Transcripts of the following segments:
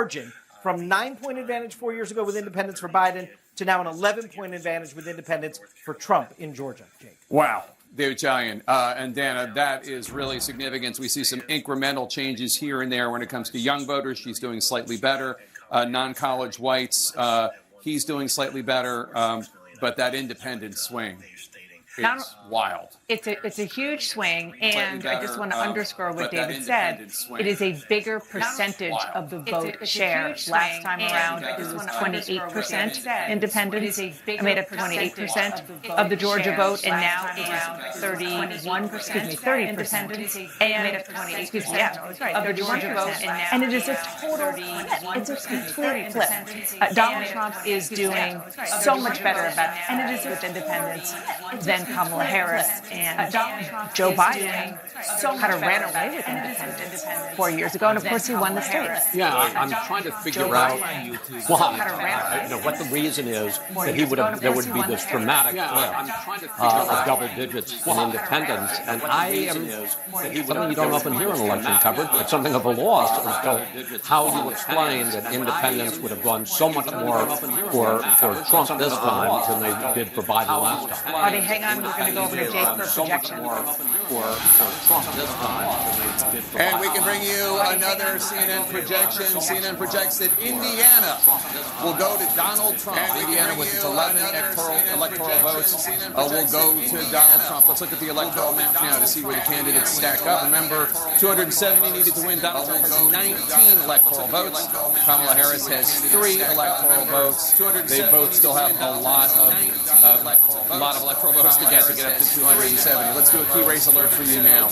margin from 9-point advantage 4 years ago with independents for Biden to now an 11-point advantage with independents for Trump in Georgia. Jake. Wow. David Chalian and Dana, that is really significant. We see some incremental changes here and there when it comes to young voters. She's doing slightly better. Non-college whites, he's doing slightly better. But that independent swing is wild. It's a huge swing, and I just want to underscore what David said. It is a bigger percentage of the vote share. Last time around, it was 28% independents. Made up 28% of the Georgia vote, and now it is 30%. And made up 28% of the Georgia vote, and it is a total flip. It's a complete flip. Donald Trump is doing so much better about it, and it is with independents than Kamala Harris and Joe Biden kind of ran away with independents 4 years ago, and of course he won the state. Yeah, I'm trying to figure out why, what the reason is that there would be this dramatic flip of double digits in independents, and I am something you don't often hear in election coverage. It's something of a loss as to how you explain that independents would have gone so much more for Trump this time than they did for Biden last time. Artie, hang on, we're going to go over to Jake for projection. And we can bring you another CNN projection. CNN projects that Indiana will go to Donald Trump. Indiana with its 11 electoral votes will go to Donald Trump. Let's look at the electoral map now to see where the candidates stack up. Remember, 270 needed to win. Donald Trump has 19 electoral votes. Kamala Harris has 3 electoral votes. They both still have a lot of electoral votes to get up to 270. Let's do a key race alert for you now.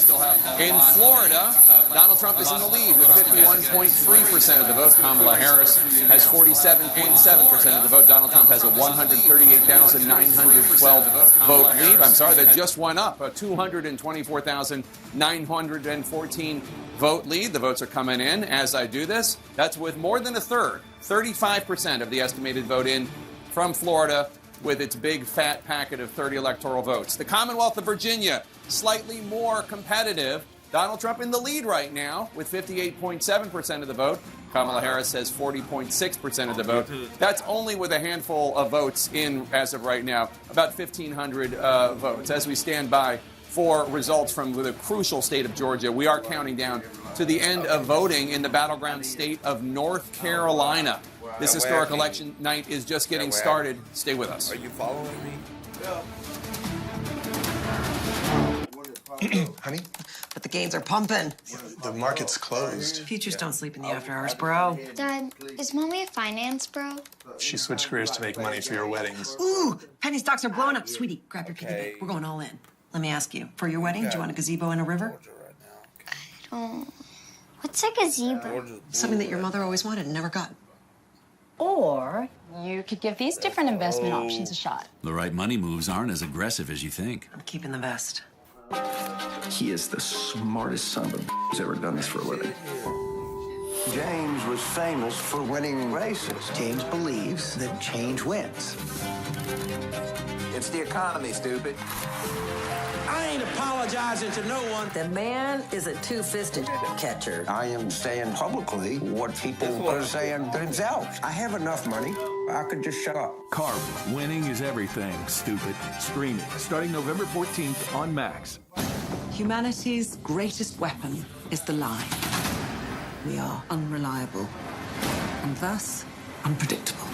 In Florida, Donald Trump is in the lead with 51.3% of the vote. Kamala Harris has 47.7% of the vote. Donald Trump has a 138,912 vote lead. That just went up, a 224,914 vote lead. The votes are coming in as I do this. That's with more than a third, 35% of the estimated vote in from Florida, with its big fat packet of 30 electoral votes. The Commonwealth of Virginia, slightly more competitive. Donald Trump in the lead right now with 58.7% of the vote. Kamala Harris has 40.6% of the vote. That's only with a handful of votes in as of right now, about 1,500 votes. As we stand by for results from the crucial state of Georgia, we are counting down to the end of voting in the battleground state of North Carolina. This historic election night is just getting started. Stay with us. Are you following me? Honey? But the gains are pumping. The market's closed. Futures don't sleep in the after hours, bro. Dad, is Mommy a finance bro? She switched careers to make money for your weddings. Ooh, penny stocks are blowing up. Sweetie, grab your piggy bank. We're going all in. Let me ask you, for your wedding, do you want a gazebo and a river? I don't... What's a gazebo? Something that your mother always wanted and never got. Or you could give these different investment options a shot. The right money moves aren't as aggressive as you think. I'm keeping the vest. He is the smartest son of a who's ever done this for a living. James was famous for winning races. James believes that change wins. It's the economy, stupid. I ain't apologizing to no one. The man is a two-fisted catcher. I am saying publicly what people are saying to themselves. I have enough money. I could just shut up. Carp, winning is everything, stupid. Streaming, starting November 14th on Max. Humanity's greatest weapon is the lie. We are unreliable and thus unpredictable.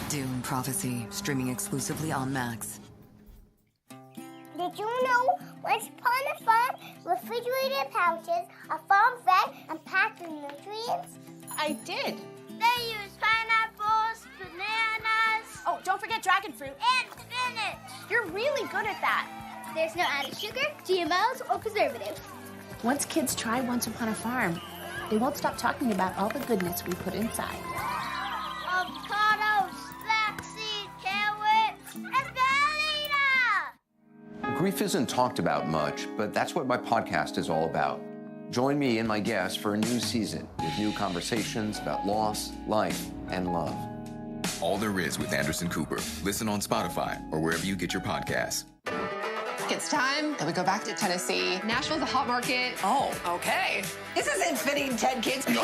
Dune Prophecy, streaming exclusively on Max. Did you know once upon a farm, refrigerated pouches are farm-fed and packed with nutrients? I did. They use pineapples, bananas... Oh, don't forget dragon fruit. And spinach. You're really good at that. There's no added sugar, GMOs, or preservatives. Once kids try Once Upon a Farm, they won't stop talking about all the goodness we put inside. Avocados, flaxseed, carrots, and spirulina! Grief isn't talked about much, but that's what my podcast is all about. Join me and my guests for a new season with new conversations about loss, life, and love. All There Is with Anderson Cooper. Listen on Spotify or wherever you get your podcasts. Get It's time that we go back to Tennessee. Nashville's a hot market. Oh, okay. This isn't fitting 10 kids. No.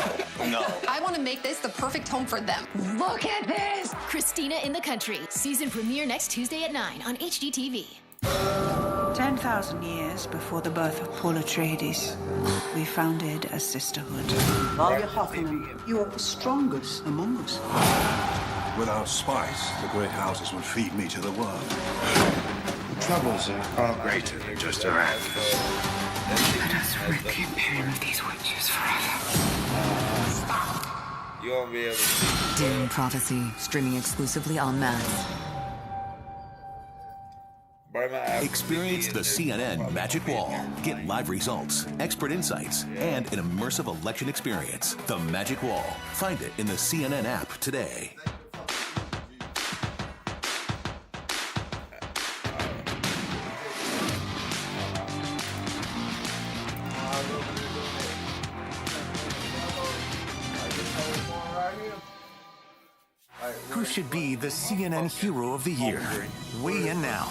I want to make this the perfect home for them. Look at this. Christina in the Country. Season premiere next Tuesday at 9 on HGTV. 10,000 years before the birth of Paul Atreides, we founded a sisterhood. Valia Harkonnen, you are the strongest among us. Without spice, the great houses would feed me to the world. Troubles are far greater than just a rat. Let us rid the Imperium of these witches forever. Stop! You won't be able to. Dune Prophecy, streaming exclusively on Max. Experience the CNN Magic Wall. Get live results, expert insights, and an immersive election experience. The Magic Wall. Find it in the CNN app today. Who should be the CNN Hero of the Year? Weigh in now.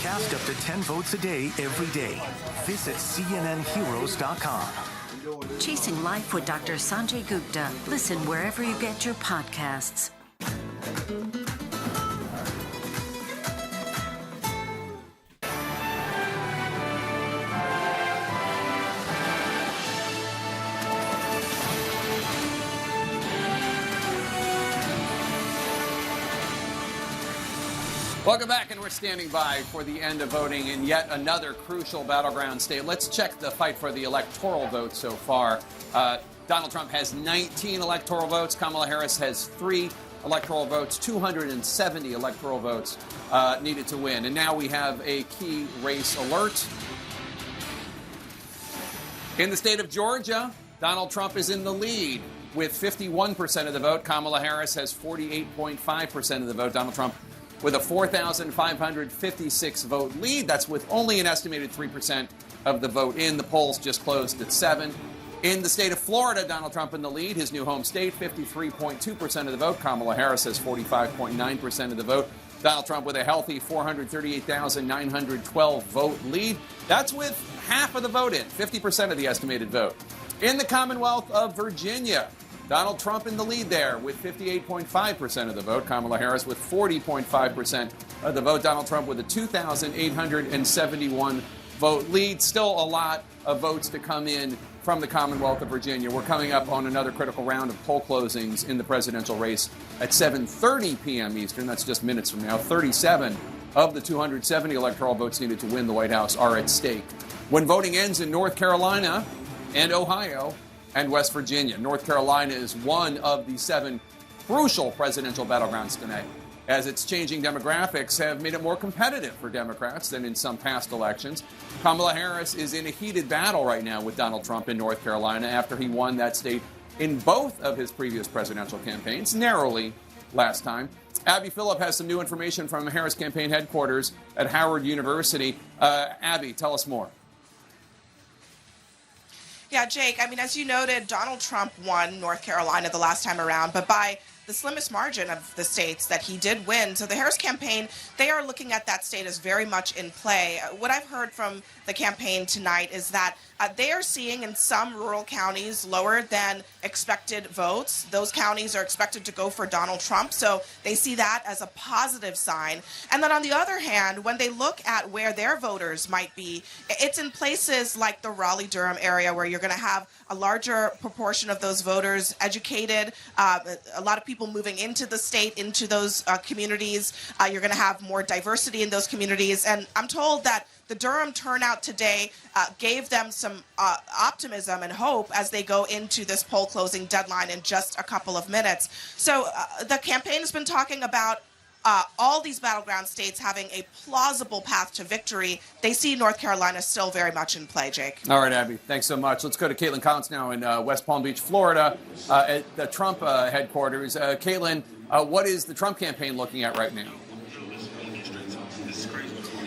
Cast up to 10 votes a day, every day. Visit CNNHeroes.com. Chasing Life with Dr. Sanjay Gupta. Listen wherever you get your podcasts. Welcome back, and we're standing by for the end of voting in yet another crucial battleground state. Let's check the fight for the electoral vote so far. Donald Trump has 19 electoral votes. Kamala Harris has 3 electoral votes, 270 electoral votes needed to win. And now we have a key race alert. In the state of Georgia, Donald Trump is in the lead with 51% of the vote. Kamala Harris has 48.5% of the vote. Donald Trump with a 4,556 vote lead. That's with only an estimated 3% of the vote in. The polls just closed at 7. In the state of Florida, Donald Trump in the lead, his new home state, 53.2% of the vote. Kamala Harris has 45.9% of the vote. Donald Trump with a healthy 438,912 vote lead. That's with half of the vote in, 50% of the estimated vote. In the Commonwealth of Virginia, Donald Trump in the lead there with 58.5% of the vote. Kamala Harris with 40.5% of the vote. Donald Trump with a 2,871 vote lead. Still a lot of votes to come in from the Commonwealth of Virginia. We're coming up on another critical round of poll closings in the presidential race at 7:30 p.m. Eastern. That's just minutes from now. 37 of the 270 electoral votes needed to win the White House are at stake. When voting ends in North Carolina and Ohio and West Virginia. North Carolina is one of the 7 crucial presidential battlegrounds tonight, as its changing demographics have made it more competitive for Democrats than in some past elections. Kamala Harris is in a heated battle right now with Donald Trump in North Carolina after he won that state in both of his previous presidential campaigns, narrowly last time. Abby Phillip has some new information from Harris campaign headquarters at Howard University. Abby, tell us more. Yeah, Jake, I mean, as you noted, Donald Trump won North Carolina the last time around, but by the slimmest margin of the states that he did win. So the Harris campaign, they are looking at that state as very much in play. What I've heard from the campaign tonight is that they are seeing in some rural counties lower than expected votes. Those counties are expected to go for Donald Trump, so they see that as a positive sign. And then on the other hand, when they look at where their voters might be, it's in places like the Raleigh-Durham area where you're going to have a larger proportion of those voters educated, a lot of people moving into the state, into those communities. You're going to have more diversity in those communities. And I'm told that the Durham turnout today gave them some optimism and hope as they go into this poll closing deadline in just a couple of minutes. So the campaign has been talking about all these battleground states having a plausible path to victory. They see North Carolina still very much in play, Jake. All right, Abby, thanks so much. Let's go to Caitlin Collins now in West Palm Beach, Florida, at the Trump headquarters. Caitlin, what is the Trump campaign looking at right now?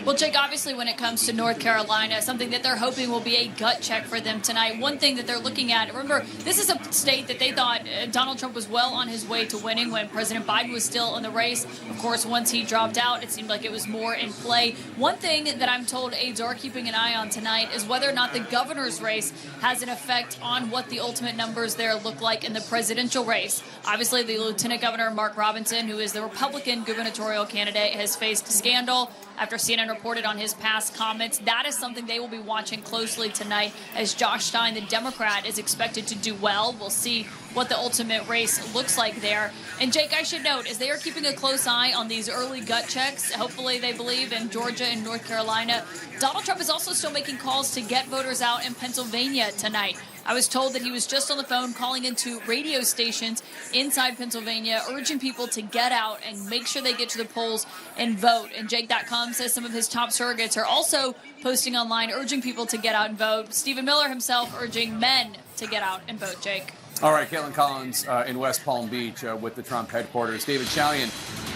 Well, Jake, obviously when it comes to North Carolina, something that they're hoping will be a gut check for them tonight. One thing that they're looking at, remember, this is a state that they thought Donald Trump was well on his way to winning when President Biden was still in the race. Of course, once he dropped out, it seemed like it was more in play. One thing that I'm told aides are keeping an eye on tonight is whether or not the governor's race has an effect on what the ultimate numbers there look like in the presidential race. Obviously, the Lieutenant Governor Mark Robinson, who is the Republican gubernatorial candidate, has faced scandal after CNN reported on his past comments. That is something they will be watching closely tonight, as Josh Stein, the Democrat, is expected to do well. We'll see what the ultimate race looks like there. And Jake, I should note, as they are keeping a close eye on these early gut checks, hopefully they believe in Georgia and North Carolina, Donald Trump is also still making calls to get voters out in Pennsylvania tonight. I was told that he was just on the phone calling into radio stations inside Pennsylvania, urging people to get out and make sure they get to the polls and vote. And Jake.com says some of his top surrogates are also posting online, urging people to get out and vote. Stephen Miller himself urging men to get out and vote, Jake. All right, Caitlin Collins in West Palm Beach with the Trump headquarters. David Chalian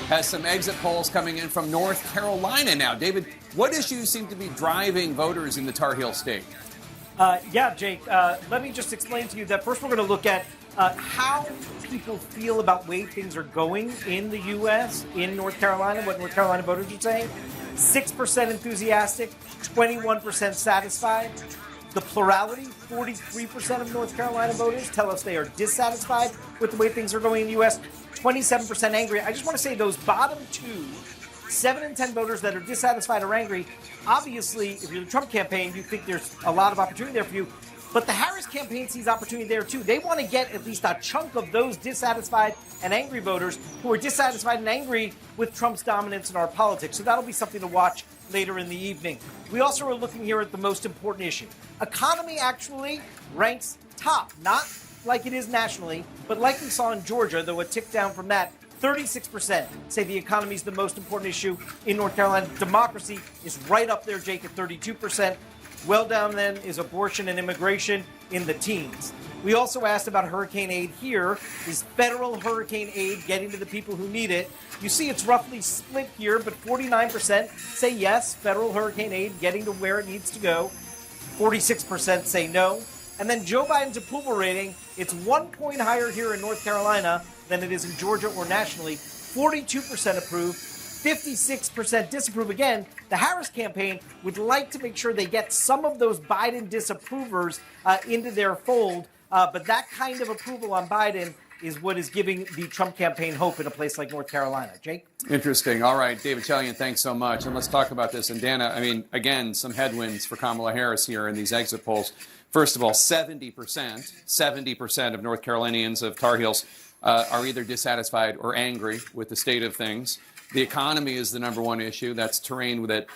has some exit polls coming in from North Carolina now. David, what issues seem to be driving voters in the Tar Heel state? Yeah, Jake, let me just explain to you that first we're going to look at how people feel about the way things are going in the U.S., in North Carolina, what North Carolina voters are saying. 6% enthusiastic, 21% satisfied. The plurality, 43% of North Carolina voters tell us they are dissatisfied with the way things are going in the U.S., 27% angry. I just want to say those bottom two, 7 in 10 voters that are dissatisfied or angry, obviously, if you're the Trump campaign, you think there's a lot of opportunity there for you. But the Harris campaign sees opportunity there, too. They want to get at least a chunk of those dissatisfied and angry voters who are dissatisfied and angry with Trump's dominance in our politics. So that'll be something to watch later in the evening. We also are looking here at the most important issue. Economy actually ranks top, not like it is nationally, but like we saw in Georgia, though a tick down from that. 36% say the economy is the most important issue in North Carolina. Democracy is right up there, Jake, at 32%. Well down then is abortion and immigration in the teens. We also asked about hurricane aid here. Is federal hurricane aid getting to the people who need it? You see it's roughly split here, but 49% say yes, federal hurricane aid getting to where it needs to go. 46% say no. And then Joe Biden's approval rating, it's 1 point higher here in North Carolina than it is in Georgia or nationally. 42% approve, 56% disapprove. Again, the Harris campaign would like to make sure they get some of those Biden disapprovers into their fold. But that kind of approval on Biden is what is giving the Trump campaign hope in a place like North Carolina. Jake? Interesting. All right, David Chalian, thanks so much. And let's talk about this. And Dana, I mean, again, some headwinds for Kamala Harris here in these exit polls. First of all, 70% of North Carolinians of Tar Heels are either dissatisfied or angry with the state of things. The economy is the number one issue. That's terrain that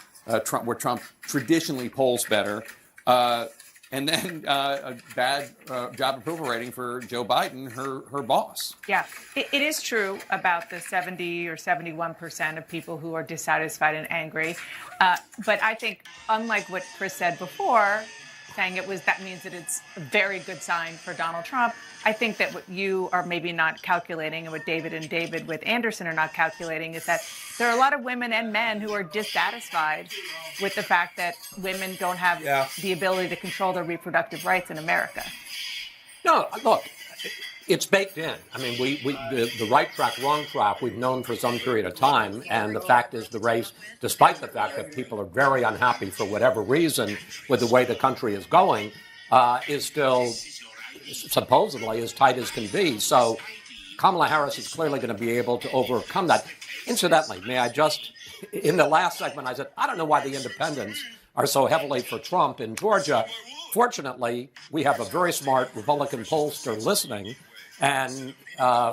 where Trump traditionally polls better. And then a bad job approval rating for Joe Biden, her boss. Yeah, it is true about the 70 or 71% of people who are dissatisfied and angry. But I think, unlike what Chris said before, saying that means that it's a very good sign for Donald Trump. I think that what you are maybe not calculating, and what David and David with Anderson are not calculating, is that there are a lot of women and men who are dissatisfied with the fact that women don't have the ability to control their reproductive rights in America. No, look, it's baked in. I mean, the right track, wrong track, we've known for some period of time. And the fact is the race, despite the fact that people are very unhappy for whatever reason with the way the country is going, is still supposedly as tight as can be. So Kamala Harris is clearly going to be able to overcome that. Incidentally, may I just, in the last segment, I said, I don't know why the independents are so heavily for Trump in Georgia. Fortunately, we have a very smart Republican pollster listening and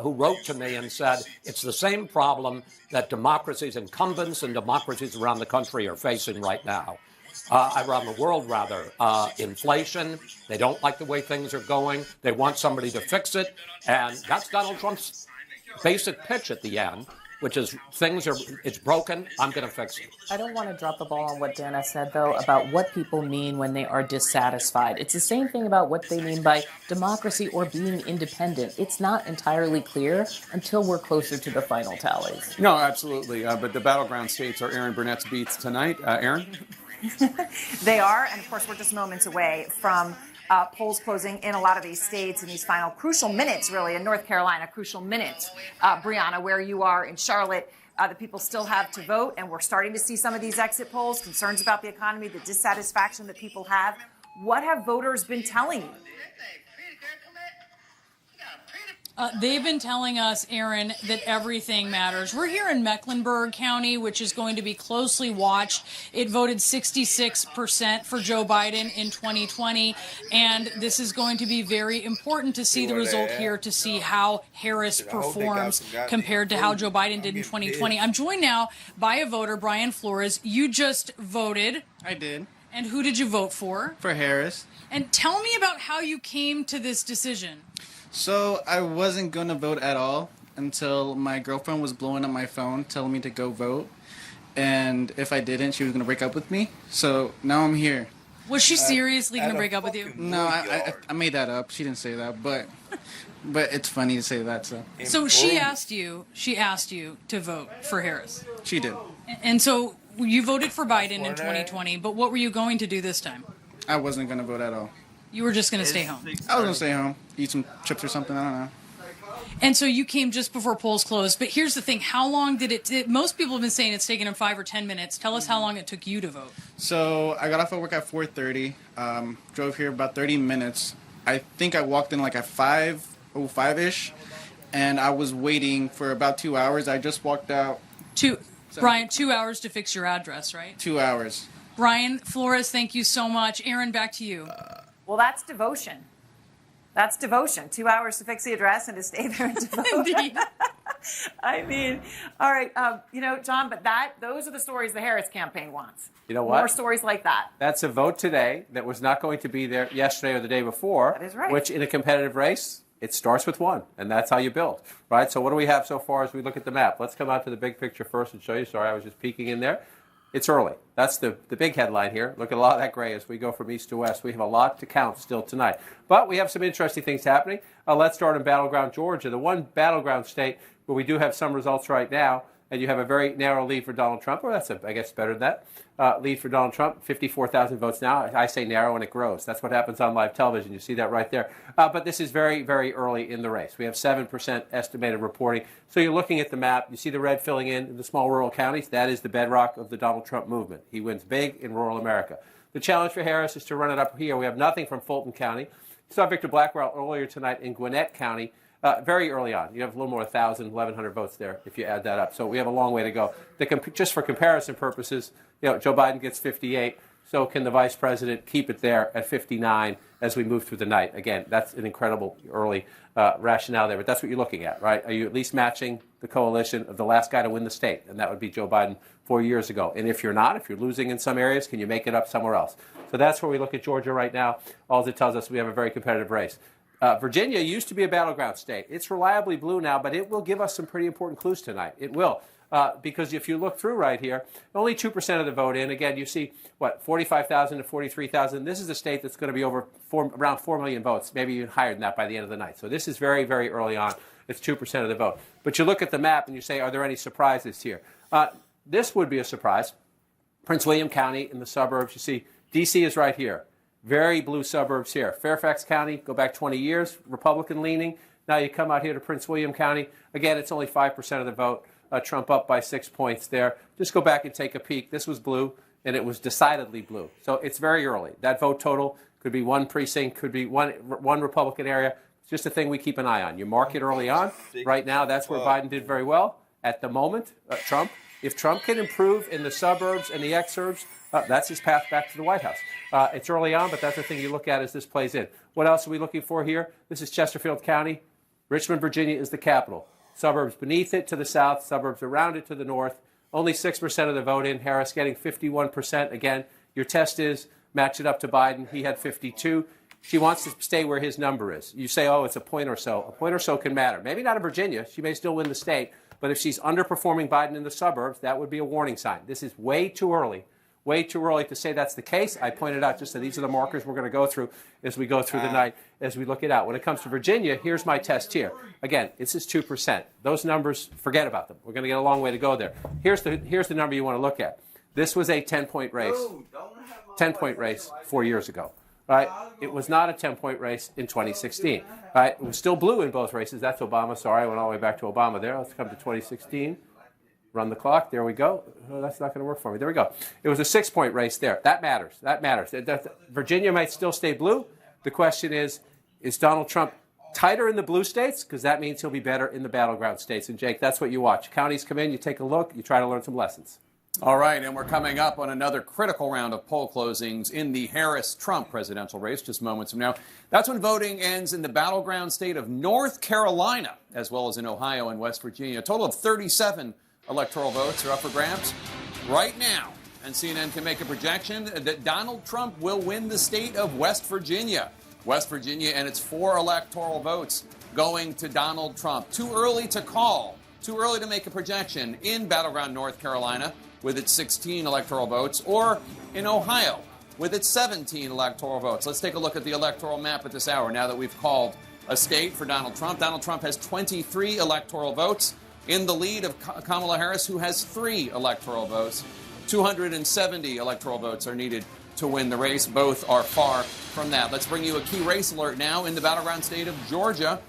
who wrote to me and said it's the same problem that democracies, incumbents and democracies around the country are facing right now. Around the world, rather. Inflation. They don't like the way things are going. They want somebody to fix it. And that's Donald Trump's basic pitch at the end. which is it's broken, I'm going to fix it. I don't want to drop the ball on what Dana said, though, about what people mean when they are dissatisfied. It's the same thing about what they mean by democracy or being independent. It's not entirely clear until we're closer to the final tallies. No, absolutely. But the battleground states are Aaron Burnett's beats tonight. Aaron? They are, and of course, we're just moments away from polls closing in a lot of these states in these final crucial minutes, really, in North Carolina, crucial minutes. Brianna, where you are in Charlotte, the people still have to vote, and we're starting to see some of these exit polls, concerns about the economy, the dissatisfaction that people have. What have voters been telling you? They've been telling us, Aaron, that everything matters. We're here in Mecklenburg County, which is going to be closely watched. It voted 66% for Joe Biden in 2020, and this is going to be very important to see the result here, to see how Harris performs compared to how Joe Biden did in 2020. I'm joined now by a voter, Brian Flores. You just voted. I did. And who did you vote for? For Harris. And tell me about how you came to this decision. So I wasn't going to vote at all until my girlfriend was blowing up my phone telling me to go vote. And if I didn't, she was going to break up with me. So now I'm here. Was she seriously going to break up with you? No, I made that up. She didn't say that, but it's funny to say that. So she asked you to vote for Harris. She did. And so you voted for Biden in 2020, but what were you going to do this time? I wasn't going to vote at all. You were just going to stay home? I was going to stay home, eat some chips or something, I don't know. And so you came just before polls closed. But here's the thing. How long did it most people have been saying it's taken them 5 or 10 minutes. Tell us how long it took you to vote. So I got off of work at 4:30, drove here about 30 minutes. I think I walked in like at 5:05-ish, and I was waiting for about 2 hours. I just walked out. Brian, 2 hours to fix your address, right? 2 hours. Brian Flores, thank you so much. Aaron, back to you. Well, that's devotion. That's devotion. 2 hours to fix the address and to stay there and to vote. Indeed. I mean, all right, John, but those are the stories the Harris campaign wants. You know what? More stories like that. That's a vote today that was not going to be there yesterday or the day before. That is right. Which, in a competitive race, it starts with one, and that's how you build, right? So what do we have so far as we look at the map? Let's come out to the big picture first and show you. Sorry, I was just peeking in there. It's early. That's the big headline here. Look at a lot of that gray as we go from east to west. We have a lot to count still tonight. But we have some interesting things happening. Let's start in battleground Georgia, the one battleground state where we do have some results right now, and you have a very narrow lead for Donald Trump. Or that's, I guess, better than that. Lead for Donald Trump, 54,000 votes now. I say narrow and it grows. That's what happens on live television. You see that right there. But this is very, very early in the race. We have 7% estimated reporting. So you're looking at the map. You see the red filling in the small rural counties. That is the bedrock of the Donald Trump movement. He wins big in rural America. The challenge for Harris is to run it up here. We have nothing from Fulton County. You saw Victor Blackwell earlier tonight in Gwinnett County. Very early on. You have a little more 1,000, 1,100 votes there if you add that up. So we have a long way to go. Just for comparison purposes, Joe Biden gets 58. So can the vice president keep it there at 59 as we move through the night? Again, that's an incredible early rationale there. But that's what you're looking at, right? Are you at least matching the coalition of the last guy to win the state? And that would be Joe Biden 4 years ago. And if you're not, if you're losing in some areas, can you make it up somewhere else? So that's where we look at Georgia right now. All it tells us we have a very competitive race. Virginia used to be a battleground state. It's reliably blue now, but it will give us some pretty important clues tonight. It will. Because if you look through right here, only 2% of the vote in. Again, you see, 45,000 to 43,000. This is a state that's going to be around 4 million votes, maybe even higher than that by the end of the night. So this is very, very early on. It's 2% of the vote. But you look at the map and you say, are there any surprises here? This would be a surprise. Prince William County in the suburbs, you see, D.C. is right here. Very blue suburbs here. Fairfax County, go back 20 years, Republican leaning. Now you come out here to Prince William County. Again, it's only 5% of the vote. Trump up by 6 points there. Just go back and take a peek. This was blue, and it was decidedly blue. So it's very early. That vote total could be one precinct, could be one Republican area. It's just a thing we keep an eye on. You mark it early on. Right now, that's where Biden did very well. At the moment, Trump, if Trump can improve in the suburbs and the exurbs, that's his path back to the White House. It's early on, but that's the thing you look at as this plays in. What else are we looking for here? This is Chesterfield County. Richmond, Virginia is the capital. Suburbs beneath it to the south, suburbs around it to the north. Only 6% of the vote in. Harris getting 51%. Again, your test is match it up to Biden. He had 52. She wants to stay where his number is. You say, oh, it's a point or so. A point or so can matter. Maybe not in Virginia. She may still win the state. But if she's underperforming Biden in the suburbs, that would be a warning sign. This is way too early. Way too early to say that's the case. I pointed out just that these are the markers we're going to go through as we go through the night, as we look it out. When it comes to Virginia, here's my test here. Again, this is 2%. Those numbers, forget about them. We're going to get a long way to go there. Here's the number you want to look at. This was a 10-point race. 10-point race 4 years ago. Right? It was not a 10-point race in 2016. Right? It was still blue in both races. That's Obama. Sorry, I went all the way back to Obama there. Let's come to 2016. Run the clock. There we go. Oh, that's not going to work for me. There we go. It was a 6-point race there. That matters. That matters. Virginia might still stay blue. The question is Donald Trump tighter in the blue states? Because that means he'll be better in the battleground states. And, Jake, that's what you watch. Counties come in, you take a look, you try to learn some lessons. All right, and we're coming up on another critical round of poll closings in the Harris-Trump presidential race just moments from now. That's when voting ends in the battleground state of North Carolina, as well as in Ohio and West Virginia. A total of 37 electoral votes are up for grabs right now. And CNN can make a projection that Donald Trump will win the state of West Virginia. West Virginia and its 4 electoral votes going to Donald Trump. Too early to call. Too early to make a projection in battleground North Carolina with its 16 electoral votes, or in Ohio with its 17 electoral votes. Let's take a look at the electoral map at this hour now that we've called a state for Donald Trump. Donald Trump has 23 electoral votes, in the lead of Kamala Harris, who has 3 electoral votes. 270 electoral votes are needed to win the race. Both are far from that. Let's bring you a key race alert now in the battleground state of Georgia.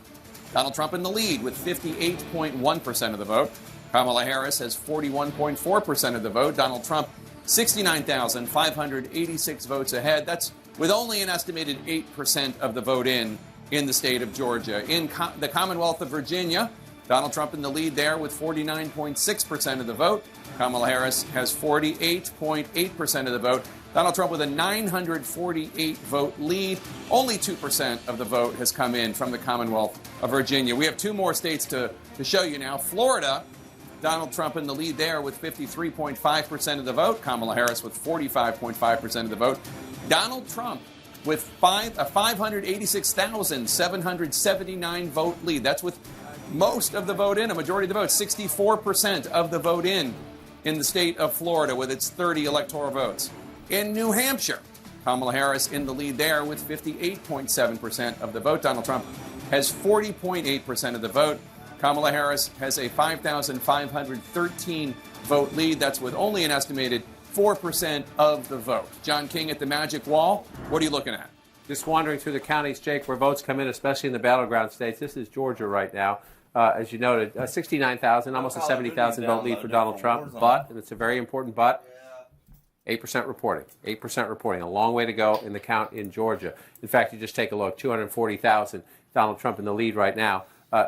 Donald Trump in the lead with 58.1% of the vote. Kamala Harris has 41.4% of the vote. Donald Trump, 69,586 votes ahead. That's with only an estimated 8% of the vote in the state of Georgia. In the Commonwealth of Virginia, Donald Trump in the lead there with 49.6% of the vote. Kamala Harris has 48.8% of the vote. Donald Trump with a 948 vote lead. Only 2% of the vote has come in from the Commonwealth of Virginia. We have 2 more states to show you now. Florida, Donald Trump in the lead there with 53.5% of the vote. Kamala Harris with 45.5% of the vote. Donald Trump with a 586,779 vote lead. That's with most of the vote in, a majority of the vote, 64% of the vote in the state of Florida with its 30 electoral votes. In New Hampshire, Kamala Harris in the lead there with 58.7% of the vote. Donald Trump has 40.8% of the vote. Kamala Harris has a 5,513 vote lead. That's with only an estimated 4% of the vote. John King at the Magic Wall. What are you looking at? Just wandering through the counties, Jake, where votes come in, especially in the battleground states. This is Georgia right now. As you noted, 69,000, almost a 70,000 vote lead for Donald Trump. But, and it's a very important but, 8% reporting. 8% reporting. A long way to go in the count in Georgia. In fact, you just take a look, 240,000. Donald Trump in the lead right now.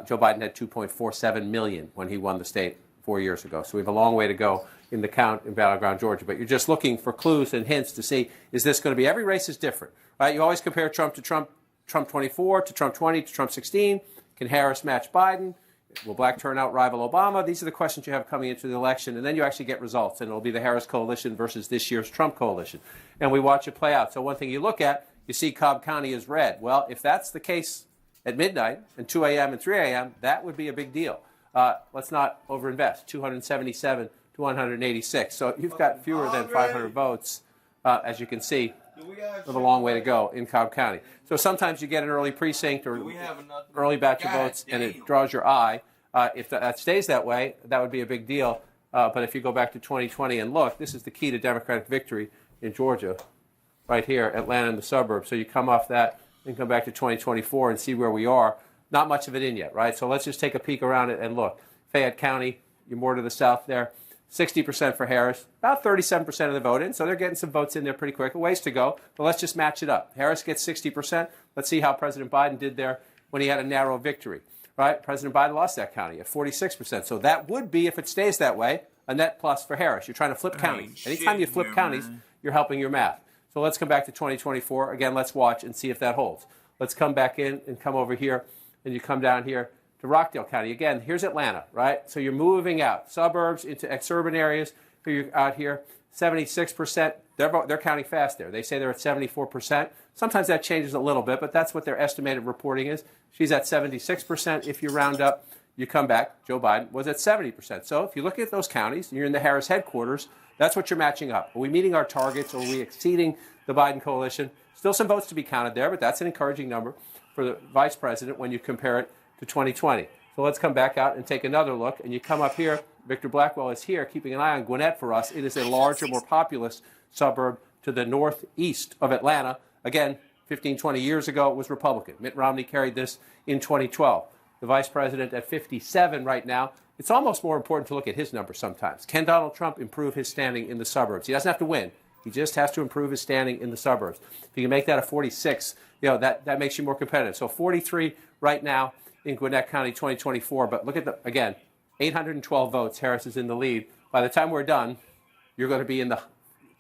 Joe Biden had 2.47 million when he won the state 4 years ago. So we have a long way to go in the count in battleground Georgia. But you're just looking for clues and hints to see, is this going to be, every race is different. Right? You always compare Trump to Trump 24, to Trump 20, to Trump 16. Can Harris match Biden? Will black turnout rival Obama? These are the questions you have coming into the election. And then you actually get results. And it'll be the Harris coalition versus this year's Trump coalition. And we watch it play out. So one thing you look at, you see Cobb County is red. Well, if that's the case at midnight and 2 a.m. and 3 a.m., that would be a big deal. Let's not overinvest. 277 to 186. So you've got fewer than 500 votes, as you can see. We have a long way to go in Cobb County. So sometimes you get an early precinct or early batch of votes, and it draws your eye. If that stays that way, that would be a big deal. But if you go back to 2020 and look, this is the key to Democratic victory in Georgia, right here, Atlanta and the suburbs. So you come off that and come back to 2024 and see where we are. Not much of it in yet, right? So let's just take a peek around it and look. Fayette County, you're more to the south there. 60% for Harris, about 37% of the vote in, so they're getting some votes in there pretty quick. A ways to go, but let's just match it up. Harris gets 60%. Let's see how President Biden did there when he had a narrow victory, right? President Biden lost that county at 46%. So that would be, if it stays that way, a net plus for Harris. You're trying to flip counties. Anytime you flip counties, you're helping your math. So let's come back to 2024. Again, let's watch and see if that holds. Let's come back in and come over here, and you come down here to Rockdale County. Again, here's Atlanta, right? So you're moving out. Suburbs into exurban areas. You're out here, 76%. They're counting fast there. They say they're at 74%. Sometimes that changes a little bit, but that's what their estimated reporting is. She's at 76% if you round up. you come back, Joe Biden was at 70%. So if you look at those counties, and you're in the Harris headquarters, that's what you're matching up. Are we meeting our targets? Or are we exceeding the Biden coalition? Still some votes to be counted there, but that's an encouraging number for the vice president when you compare it to 2020. So let's come back out and take another look. And you come up here, Victor Blackwell is here, keeping an eye on Gwinnett for us. It is a larger, more populous suburb to the northeast of Atlanta. Again, 15, 20 years ago, it was Republican. Mitt Romney carried this in 2012. The vice president at 57 right now. It's almost more important to look at his numbers sometimes. Can Donald Trump improve his standing in the suburbs? He doesn't have to win. He just has to improve his standing in the suburbs. If you can make that a 46, that makes you more competitive. So 43 right now in Gwinnett County 2024. But look at again, 812 votes. Harris is in the lead. By the time we're done, you're going to be in the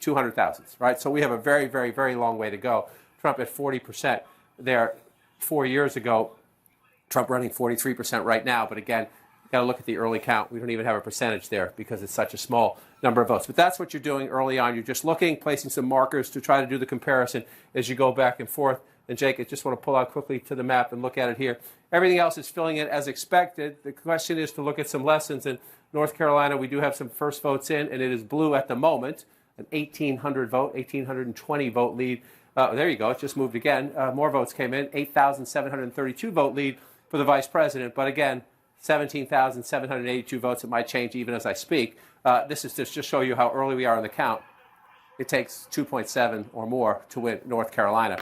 200,000s, right? So we have a very, very, very long way to go. Trump at 40% there 4 years ago. Trump running 43% right now. But again, you've got to look at the early count. We don't even have a percentage there because it's such a small number of votes. But that's what you're doing early on. You're just looking, placing some markers to try to do the comparison as you go back and forth. And Jake, I just want to pull out quickly to the map and look at it here. Everything else is filling in as expected. The question is to look at some lessons. In North Carolina, we do have some first votes in, and it is blue at the moment. An 1,820 vote lead. There you go. It just moved again. More votes came in. 8,732 vote lead for the vice president. But again, 17,782 votes. It might change even as I speak. This is to just show you how early we are in the count. It takes 2.7 or more to win North Carolina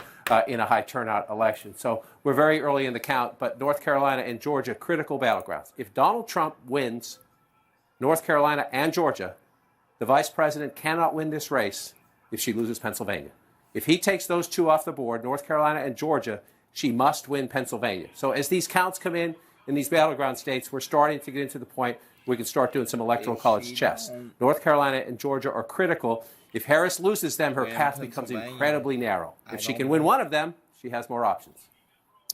in a high turnout election. So we're very early in the count, but North Carolina and Georgia, critical battlegrounds. If Donald Trump wins North Carolina and Georgia, the vice president cannot win this race if she loses Pennsylvania. If he takes those two off the board, North Carolina and Georgia, she must win Pennsylvania. So as these counts come in these battleground states, we're starting to get into the point where we can start doing some electoral college chess. North Carolina and Georgia are critical. If Harris loses them, her path becomes incredibly narrow. If she can win one of them, she has more options.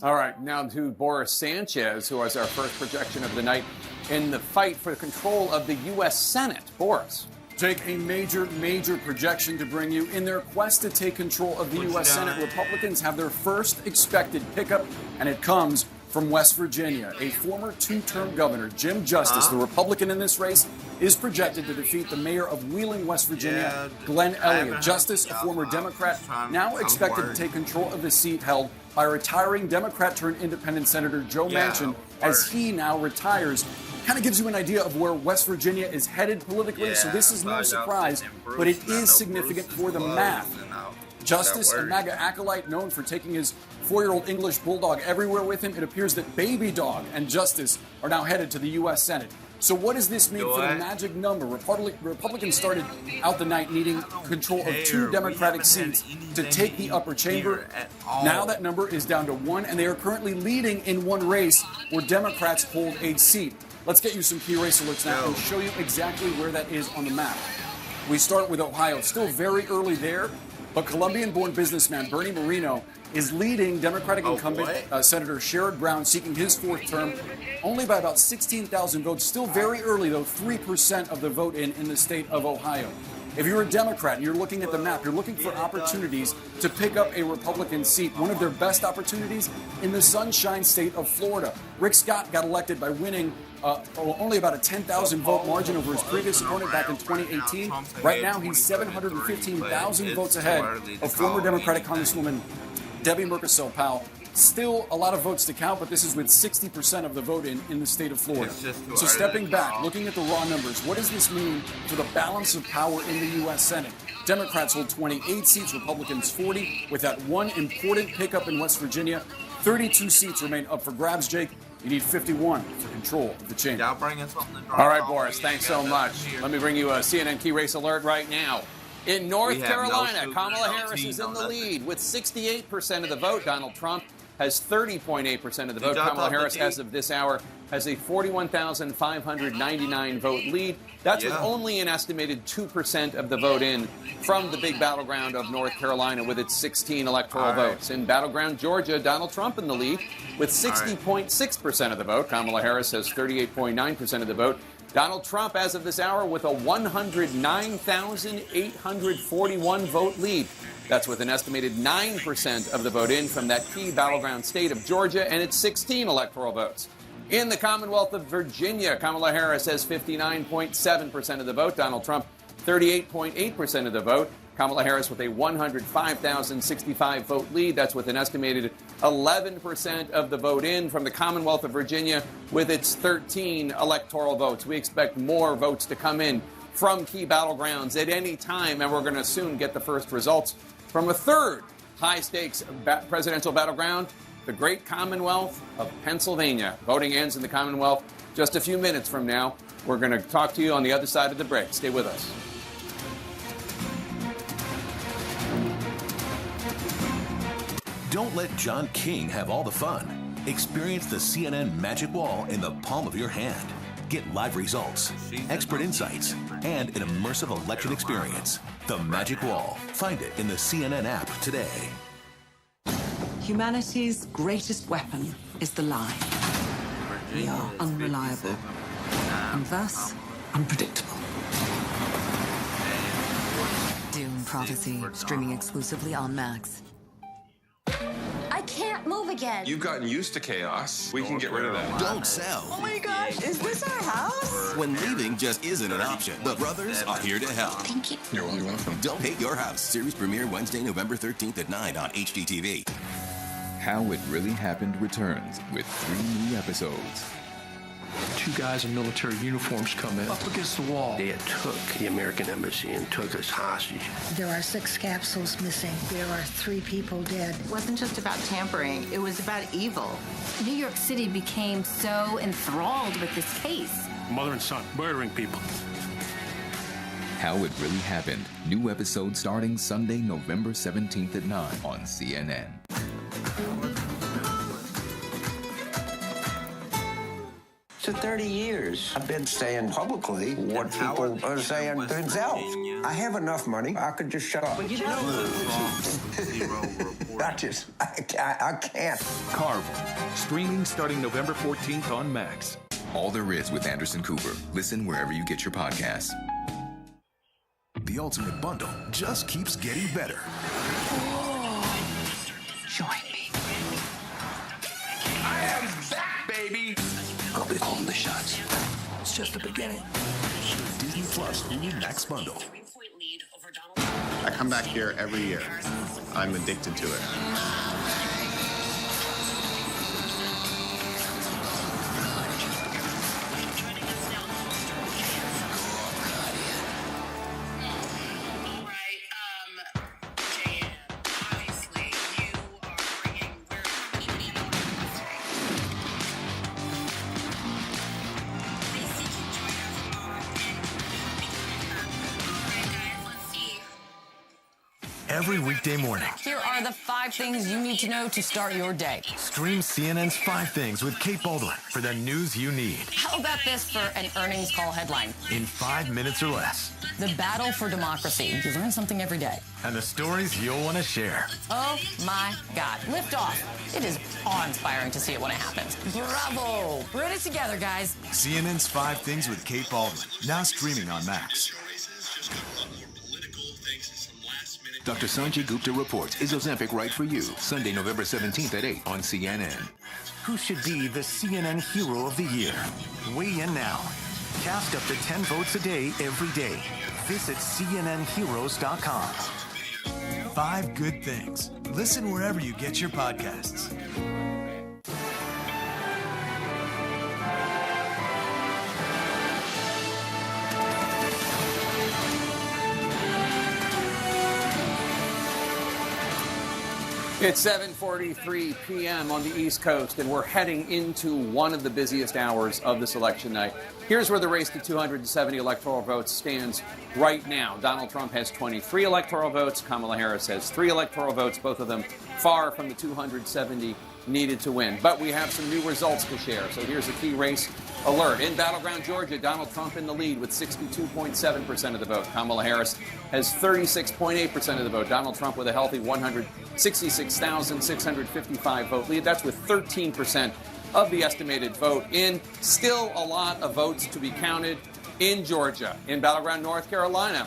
All right, now to Boris Sanchez, who was our first projection of the night in the fight for control of the U.S. Senate. Boris. Jake, a major projection to bring you. In their quest to take control of the U.S. Senate, Republicans have their first expected pickup, and it comes from West Virginia. A former two-term governor, Jim Justice, the Republican in this race, is projected to defeat the mayor of Wheeling, West Virginia, Glenn Elliott. Justice, a former Democrat, now expected to take control of the seat held by retiring Democrat-turned-independent Senator Joe Manchin as he now retires. Kind of gives you an idea of where West Virginia is headed politically, so this is no surprise, but it is significant for the math. Justice, a MAGA acolyte known for taking his 4-year-old English bulldog everywhere with him, it appears that Baby Dog and Justice are now headed to the U.S. Senate. So what does this mean for the magic number? Republicans started out the night needing control of 2 Democratic seats to take the upper chamber. Now that number is down to 1, and they are currently leading in one race where Democrats hold a seat. Let's get you some key race alerts now and show you exactly where that is on the map. We start with Ohio. Still very early there, but Colombian-born businessman Bernie Moreno is leading Democratic incumbent Senator Sherrod Brown, seeking his 4th term, only by about 16,000 votes. Still very early, though, 3% of the vote in the state of Ohio. If you're a Democrat and you're looking at the map, you're looking for opportunities to pick up a Republican seat. One of their best opportunities in the Sunshine State of Florida. Rick Scott got elected by winning only about a 10,000 vote margin over his previous opponent back in 2018. Right now, he's 715,000 votes ahead of former Democratic Congresswoman Debbie Murkisell-Powell. Still a lot of votes to count, but this is with 60% of the vote in the state of Florida. So stepping back, looking at the raw numbers, what does this mean for the balance of power in the U.S. Senate? Democrats hold 28 seats, Republicans 40, with that one important pickup in West Virginia. 32 seats remain up for grabs, Jake. You need 51 for control of the chamber. All right, Boris, thanks so much. Let me bring you a CNN key race alert right now. In North Carolina, Kamala Harris is in the lead with 68% of the vote. Donald Trump has 30.8% of the vote. Kamala Harris, as of this hour, has a 41,599 vote lead. That's with only an estimated 2% of the vote in from the big battleground of North Carolina with its 16 electoral votes. In battleground Georgia, Donald Trump in the lead with 60.6% of the vote. Kamala Harris has 38.9% of the vote. Donald Trump, as of this hour, with a 109,841 vote lead. That's with an estimated 9% of the vote in from that key battleground state of Georgia and its 16 electoral votes. In the Commonwealth of Virginia, Kamala Harris has 59.7% of the vote. Donald Trump, 38.8% of the vote. Kamala Harris with a 105,065 vote lead. That's with an estimated 11% of the vote in from the Commonwealth of Virginia with its 13 electoral votes. We expect more votes to come in from key battlegrounds at any time, and we're going to soon get the first results from a third high-stakes presidential battleground, the great Commonwealth of Pennsylvania. Voting ends in the Commonwealth just a few minutes from now. We're going to talk to you on the other side of the break. Stay with us. Don't let John King have all the fun. Experience the CNN Magic Wall in the palm of your hand. Get live results, expert insights, and an immersive election experience. The Magic Wall. Find it in the CNN app today. Humanity's greatest weapon is the lie. We are unreliable and thus unpredictable. Dune Prophecy, streaming exclusively on Max. I can't move again. You've gotten used to chaos. We can get rid of that. Don't sell. Oh my gosh, is this our house? When leaving just isn't an option. The brothers are here to help. Thank you. You're welcome. Don't Hate Your House. Series premiere Wednesday, November 13th at 9 on HGTV. How It Really Happened returns with 3 new episodes. 2 guys in military uniforms come in up against the wall. They had took the American embassy and took us hostage. There are 6 capsules missing. There are 3 people dead. It wasn't just about tampering. It was about evil. New York City became so enthralled with this case. Mother and son murdering people. How It Really Happened. New episode starting Sunday, November 17th at 9 on CNN. For 30 years, I've been saying publicly what people are saying themselves. I have enough money. I could just shut up. I can't. Carvel. Streaming starting November 14th on Max. All There Is with Anderson Cooper. Listen wherever you get your podcasts. The Ultimate Bundle just keeps getting better. Join me. I am back, baby. I'll be calling the shots. It's just the beginning. Disney Plus Hulu Max Bundle. I come back here every year. I'm addicted to it. Every weekday morning, Here are the 5 things you need to know to start your day. stream CNN's 5 Things with Kate Baldwin for the news you need How about this for an earnings call headline? in 5 minutes or less. The battle for democracy. You learn something every day. And the stories you'll want to share. Oh my God. Lift off. It is awe-inspiring to see it when it happens. Bravo. We're in it together, guys. CNN's 5 Things with Kate Baldwin, now streaming on Max. Dr. Sanjay Gupta reports, is Ozempic right for you? Sunday, November 17th at 8 on CNN. Who should be the CNN Hero of the Year? Weigh in now. Cast up to 10 votes a day, every day. Visit CNNHeroes.com. 5 good things. Listen wherever you get your podcasts. It's 7:43 p.m. on the East Coast, and we're heading into one of the busiest hours of this election night. Here's where the race to 270 electoral votes stands right now. Donald Trump has 23 electoral votes. Kamala Harris has 3 electoral votes, both of them far from the 270 needed to win. But we have some new results to share. So here's a key race alert. In battleground Georgia, Donald Trump in the lead with 62.7% of the vote. Kamala Harris has 36.8% of the vote. Donald Trump with a healthy 166,655 vote lead. That's with 13% of the estimated vote in. Still a lot of votes to be counted in Georgia. In battleground North Carolina,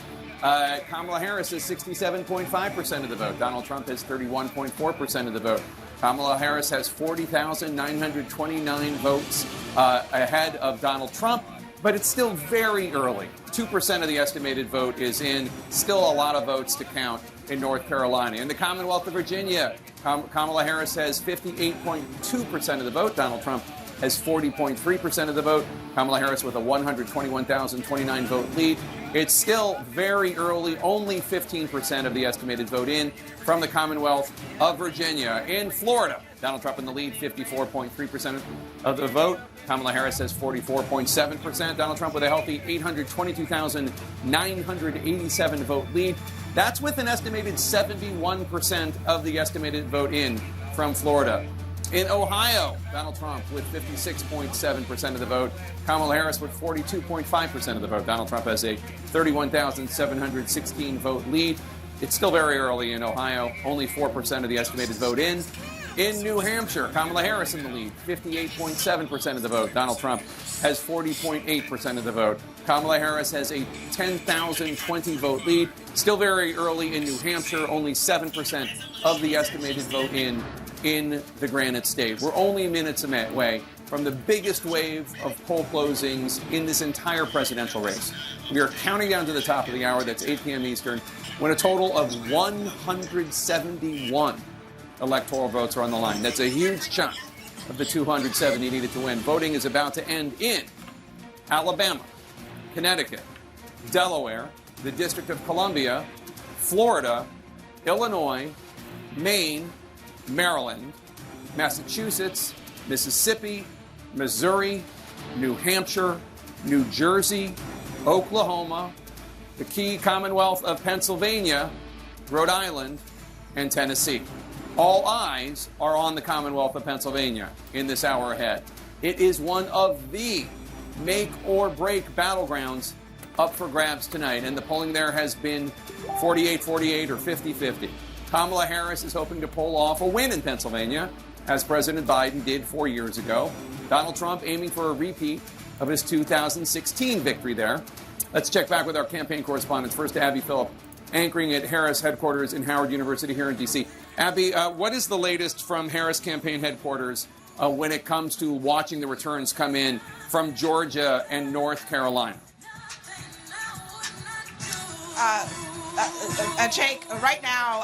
Kamala Harris has 67.5% of the vote. Donald Trump has 31.4% of the vote. Kamala Harris has 40,929 votes ahead of Donald Trump, but it's still very early. 2% of the estimated vote is in. Still a lot of votes to count in North Carolina. In the Commonwealth of Virginia, Kamala Harris has 58.2% of the vote. Donald Trump has 40.3% of the vote. Kamala Harris with a 121,029 vote lead. It's still very early, only 15% of the estimated vote in from the Commonwealth of Virginia. In Florida, Donald Trump in the lead, 54.3% of the vote. Kamala Harris has 44.7%. Donald Trump with a healthy 822,987 vote lead. That's with an estimated 71% of the estimated vote in from Florida. In Ohio, Donald Trump with 56.7% of the vote. Kamala Harris with 42.5% of the vote. Donald Trump has a 31,716 vote lead. It's still very early in Ohio. Only 4% of the estimated vote in. In New Hampshire, Kamala Harris in the lead, 58.7% of the vote. Donald Trump has 40.8% of the vote. Kamala Harris has a 10,020 vote lead. Still very early in New Hampshire, only 7% of the estimated vote in the Granite State. We're only minutes away from the biggest wave of poll closings in this entire presidential race. We are counting down to the top of the hour. That's 8 p.m. Eastern, when a total of 171 electoral votes are on the line. That's a huge chunk of the 270 needed to win. Voting is about to end in Alabama, Connecticut, Delaware, the District of Columbia, Florida, Illinois, Maine, Maryland, Massachusetts, Mississippi, Missouri, New Hampshire, New Jersey, Oklahoma, the key Commonwealth of Pennsylvania, Rhode Island, and Tennessee. All eyes are on the Commonwealth of Pennsylvania in this hour ahead. It is one of the make-or-break battlegrounds up for grabs tonight, and the polling there has been 48-48 or 50-50. Kamala Harris is hoping to pull off a win in Pennsylvania, as President Biden did 4 years ago. Donald Trump aiming for a repeat of his 2016 victory there. Let's check back with our campaign correspondents. First, Abby Phillip, anchoring at Harris headquarters in Howard University here in D.C. Abby, what is the latest from Harris campaign headquarters when it comes to watching the returns come in from Georgia and North Carolina? Jake, right now,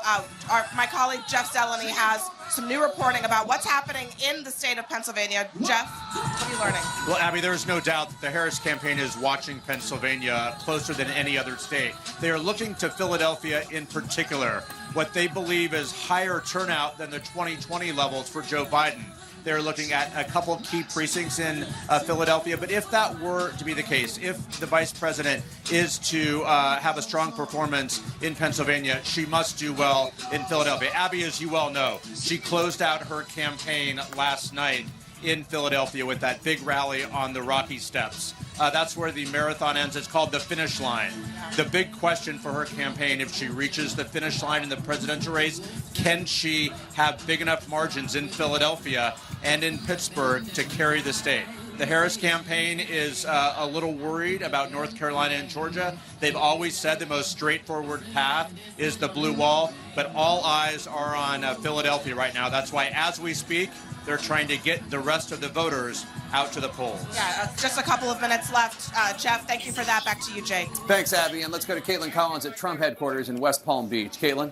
my colleague Jeff Zeleny has some new reporting about what's happening in the state of Pennsylvania. Jeff, what are you learning? Well, Abby, there is no doubt that the Harris campaign is watching Pennsylvania closer than any other state. They are looking to Philadelphia in particular, what they believe is higher turnout than the 2020 levels for Joe Biden. They're looking at a couple of key precincts in Philadelphia. But if that were to be the case, if the vice president is to have a strong performance in Pennsylvania, she must do well in Philadelphia. Abby, as you well know, she closed out her campaign last night in Philadelphia with that big rally on the Rocky Steps. That's where the marathon ends. It's called the finish line. The big question for her campaign, if she reaches the finish line in the presidential race, can she have big enough margins in Philadelphia and in Pittsburgh to carry the state? The Harris campaign is a little worried about North Carolina and Georgia. They've always said the most straightforward path is the blue wall, but all eyes are on Philadelphia right now. That's why, as we speak, they're trying to get the rest of the voters out to the polls. Yeah, just a couple of minutes left. Jeff, thank you for that. Back to you, Jake. Thanks, Abby. And let's go to Caitlin Collins at Trump headquarters in West Palm Beach. Caitlin?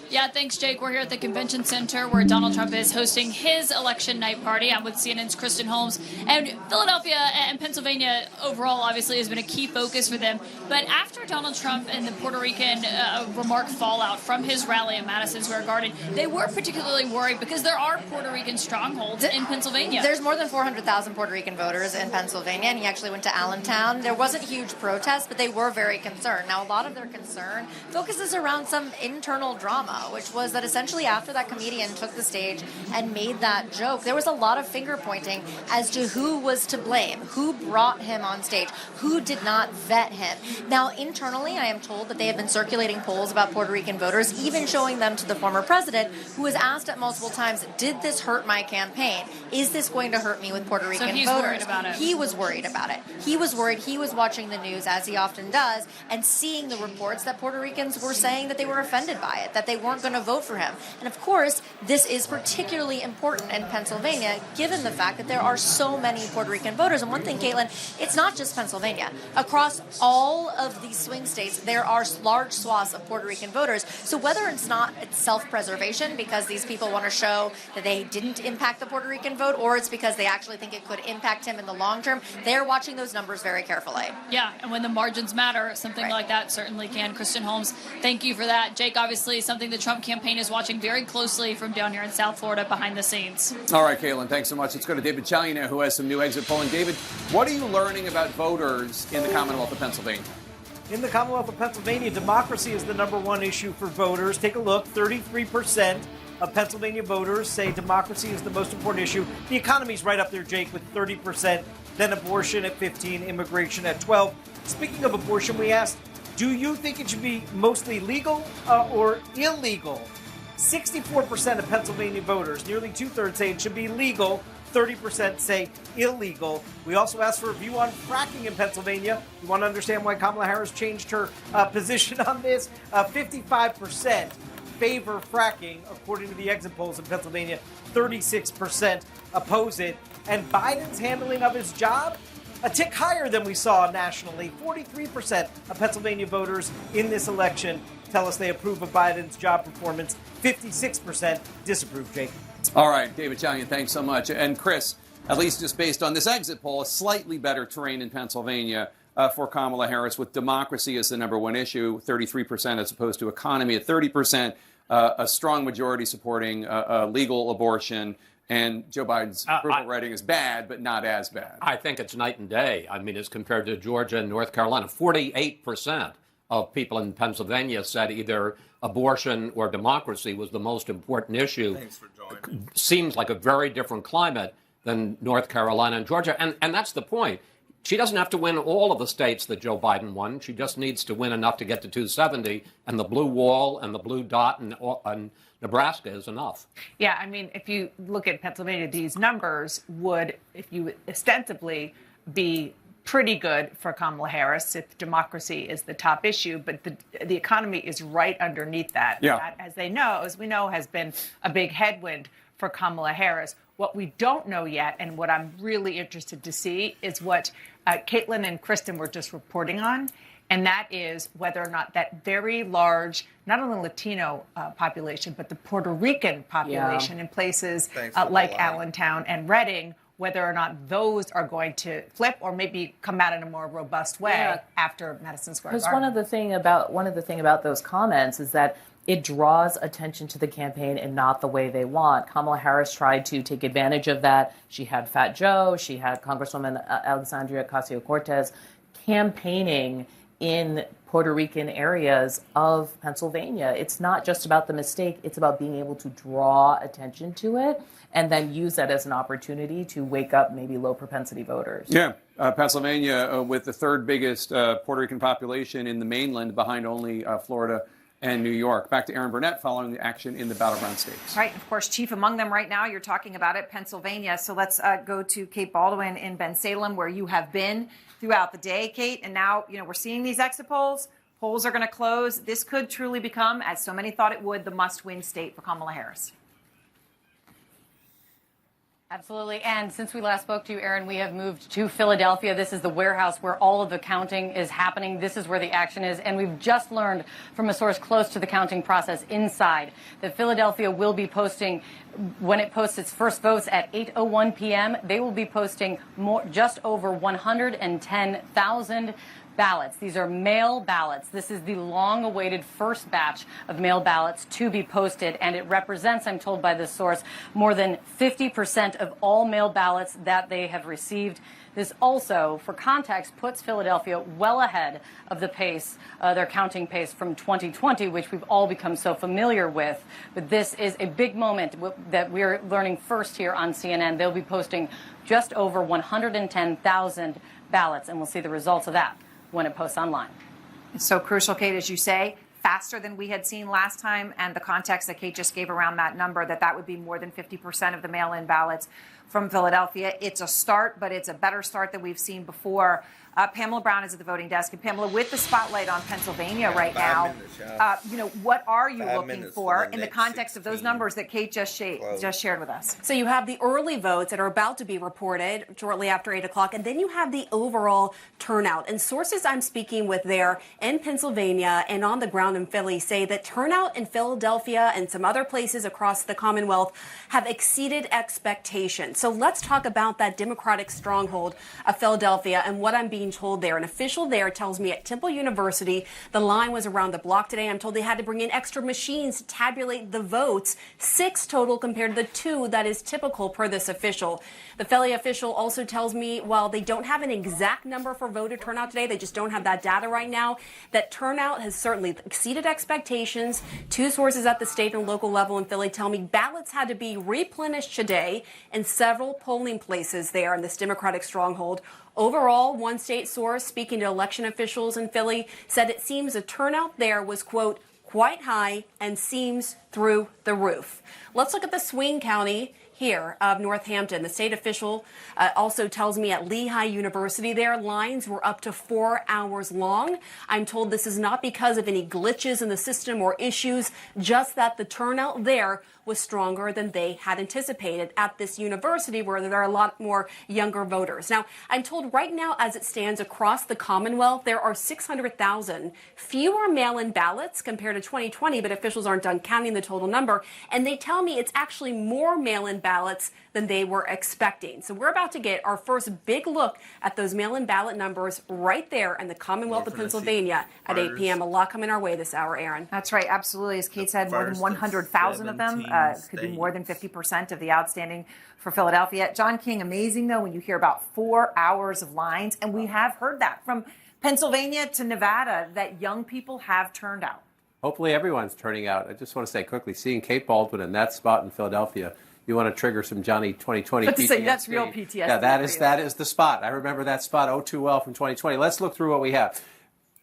Yeah, thanks, Jake. We're here at the Convention Center where Donald Trump is hosting his election night party. I'm with CNN's Kristen Holmes. And Philadelphia and Pennsylvania overall obviously has been a key focus for them. But after Donald Trump and the Puerto Rican remark fallout from his rally in Madison Square Garden, they were particularly worried because there are Puerto Rican strongholds in Pennsylvania. There's more than 400,000 Puerto Rican voters in Pennsylvania, and he actually went to Allentown. There wasn't huge protests, but they were very concerned. Now, a lot of their concern focuses around some internal drama, which was that essentially after that comedian took the stage and made that joke, there was a lot of finger pointing as to who was to blame, who brought him on stage, who did not vet him. Now, internally, I am told that they have been circulating polls about Puerto Rican voters, even showing them to the former president, who was asked at multiple times, did this hurt my campaign? Is this going to hurt me with Puerto Rican voters? Worried about it. He was worried about it. He was worried. He was watching the news, as he often does, and seeing the reports that Puerto Ricans were saying that they were offended by it, that they weren't weren't going to vote for him. And of course, this is particularly important in Pennsylvania, given the fact that there are so many Puerto Rican voters. And one thing, Caitlin, it's not just Pennsylvania. Across all of these swing states, there are large swaths of Puerto Rican voters. So whether it's self-preservation because these people want to show that they didn't impact the Puerto Rican vote, or it's because they actually think it could impact him in the long term, they're watching those numbers very carefully. Yeah, and when the margins matter, something like that certainly can. Kristen Holmes, thank you for that. Jake, obviously something the Trump campaign is watching very closely from down here in South Florida behind the scenes. All right, Caitlin, thanks so much. Let's go to David Chalian now, who has some new exit polling. David, what are you learning about voters in the Commonwealth of Pennsylvania? In the Commonwealth of Pennsylvania, democracy is the number one issue for voters. Take a look, 33% of Pennsylvania voters say democracy is the most important issue. The economy's right up there, Jake, with 30%, then abortion at 15%, immigration at 12%. Speaking of abortion, we asked, do you think it should be mostly legal or illegal? 64% of Pennsylvania voters, nearly two-thirds, say it should be legal. 30% say illegal. We also asked for a view on fracking in Pennsylvania. You want to understand why Kamala Harris changed her position on this? 55% favor fracking, according to the exit polls in Pennsylvania. 36% oppose it. And Biden's handling of his job, a tick higher than we saw nationally. 43% of Pennsylvania voters in this election tell us they approve of Biden's job performance. 56% disapprove, Jake. All right, David Chalian, thanks so much. And Chris, at least just based on this exit poll, a slightly better terrain in Pennsylvania for Kamala Harris, with democracy as the number one issue, 33% as opposed to economy at 30%, a strong majority supporting legal abortion. And Joe Biden's approval rating is bad, but not as bad. I think it's night and day. I mean, as compared to Georgia and North Carolina, 48% of people in Pennsylvania said either abortion or democracy was the most important issue. Thanks for joining. Seems like a very different climate than North Carolina and Georgia. And that's the point. She doesn't have to win all of the states that Joe Biden won. She just needs to win enough to get to 270. And the blue wall and the blue dot and Nebraska is enough. Yeah, I mean, if you look at Pennsylvania, these numbers would, if you ostensibly, be pretty good for Kamala Harris if democracy is the top issue, but the economy is right underneath that. Yeah. That, as we know, has been a big headwind for Kamala Harris. What we don't know yet, and what I'm really interested to see, is what Caitlin and Kristen were just reporting on, and that is whether or not that very large, not only Latino population, but the Puerto Rican population in places like Allentown and Reading, whether or not those are going to flip or maybe come out in a more robust way after Madison Square Garden. Because one of the thing about those comments is that it draws attention to the campaign and not the way they want. Kamala Harris tried to take advantage of that. She had Fat Joe, she had Congresswoman Alexandria Ocasio-Cortez campaigning in Puerto Rican areas of Pennsylvania. It's not just about the mistake, it's about being able to draw attention to it and then use that as an opportunity to wake up maybe low propensity voters. Yeah, Pennsylvania with the third biggest Puerto Rican population in the mainland, behind only Florida and New York. Back to Erin Burnett following the action in the battleground states. Right, of course, chief among them right now, you're talking about it, Pennsylvania. So let's go to Kate Baldwin in Bensalem, where you have been throughout the day, Kate. And now, we're seeing these exit polls. Polls are going to close. This could truly become, as so many thought it would, the must-win state for Kamala Harris. Absolutely. And since we last spoke to you, Erin, we have moved to Philadelphia. This is the warehouse where all of the counting is happening. This is where the action is. And we've just learned from a source close to the counting process inside that Philadelphia will be posting, when it posts its first votes at 8:01 p.m., they will be posting just over 110,000 ballots. These are mail ballots. This is the long-awaited first batch of mail ballots to be posted, and it represents, I'm told by this source, more than 50% of all mail ballots that they have received. This also, for context, puts Philadelphia well ahead of the pace, their counting pace from 2020, which we've all become so familiar with. But this is a big moment that we're learning first here on CNN. They'll be posting just over 110,000 ballots, and we'll see the results of that when it posts online. It's so crucial, Kate, as you say, faster than we had seen last time, and the context that Kate just gave around that number, that would be more than 50% of the mail-in ballots from Philadelphia. It's a start, but it's a better start than we've seen before. Pamela Brown is at the voting desk. And Pamela, with the spotlight on Pennsylvania right now, what are you looking for in the context of those numbers that Kate just shared with us? So you have the early votes that are about to be reported shortly after 8 o'clock, and then you have the overall turnout. And sources I'm speaking with there in Pennsylvania and on the ground in Philly say that turnout in Philadelphia and some other places across the Commonwealth have exceeded expectations. So let's talk about that Democratic stronghold of Philadelphia and what I'm being told there. An official there tells me at Temple University the line was around the block today. I'm told they had to bring in extra machines to tabulate the votes, 6 total compared to the 2 that is typical per this official. The Philly official also tells me while they don't have an exact number for voter turnout today, they just don't have that data right now, that turnout has certainly exceeded expectations. 2 sources at the state and local level in Philly tell me ballots had to be replenished today in several polling places there in this Democratic stronghold. Overall, one state source speaking to election officials in Philly said it seems the turnout there was, quote, quite high and seems through the roof. Let's look at the swing county here of Northampton. The state official also tells me at Lehigh University there, lines were up to 4 hours long. I'm told this is not because of any glitches in the system or issues, just that the turnout there was stronger than they had anticipated at this university where there are a lot more younger voters. Now, I'm told right now as it stands across the Commonwealth, there are 600,000 fewer mail-in ballots compared to 2020, but officials aren't done counting the total number. And they tell me it's actually more mail-in ballots than they were expecting. So we're about to get our first big look at those mail-in ballot numbers right there in the Commonwealth of Pennsylvania at 8 p.m. A lot coming our way this hour, Aaron. That's right, absolutely. As Kate said, more than 100,000 of them. Could be more than 50% of the outstanding for Philadelphia. John King, amazing, though, when you hear about 4 hours of lines. And we have heard that from Pennsylvania to Nevada, that young people have turned out. Hopefully everyone's turning out. I just want to say quickly, seeing Kate Baldwin in that spot in Philadelphia, you want to trigger some Johnny 2020 PTSD. Say, that's real PTSD. Yeah, that is the spot. I remember that spot oh too well from 2020. Let's look through what we have.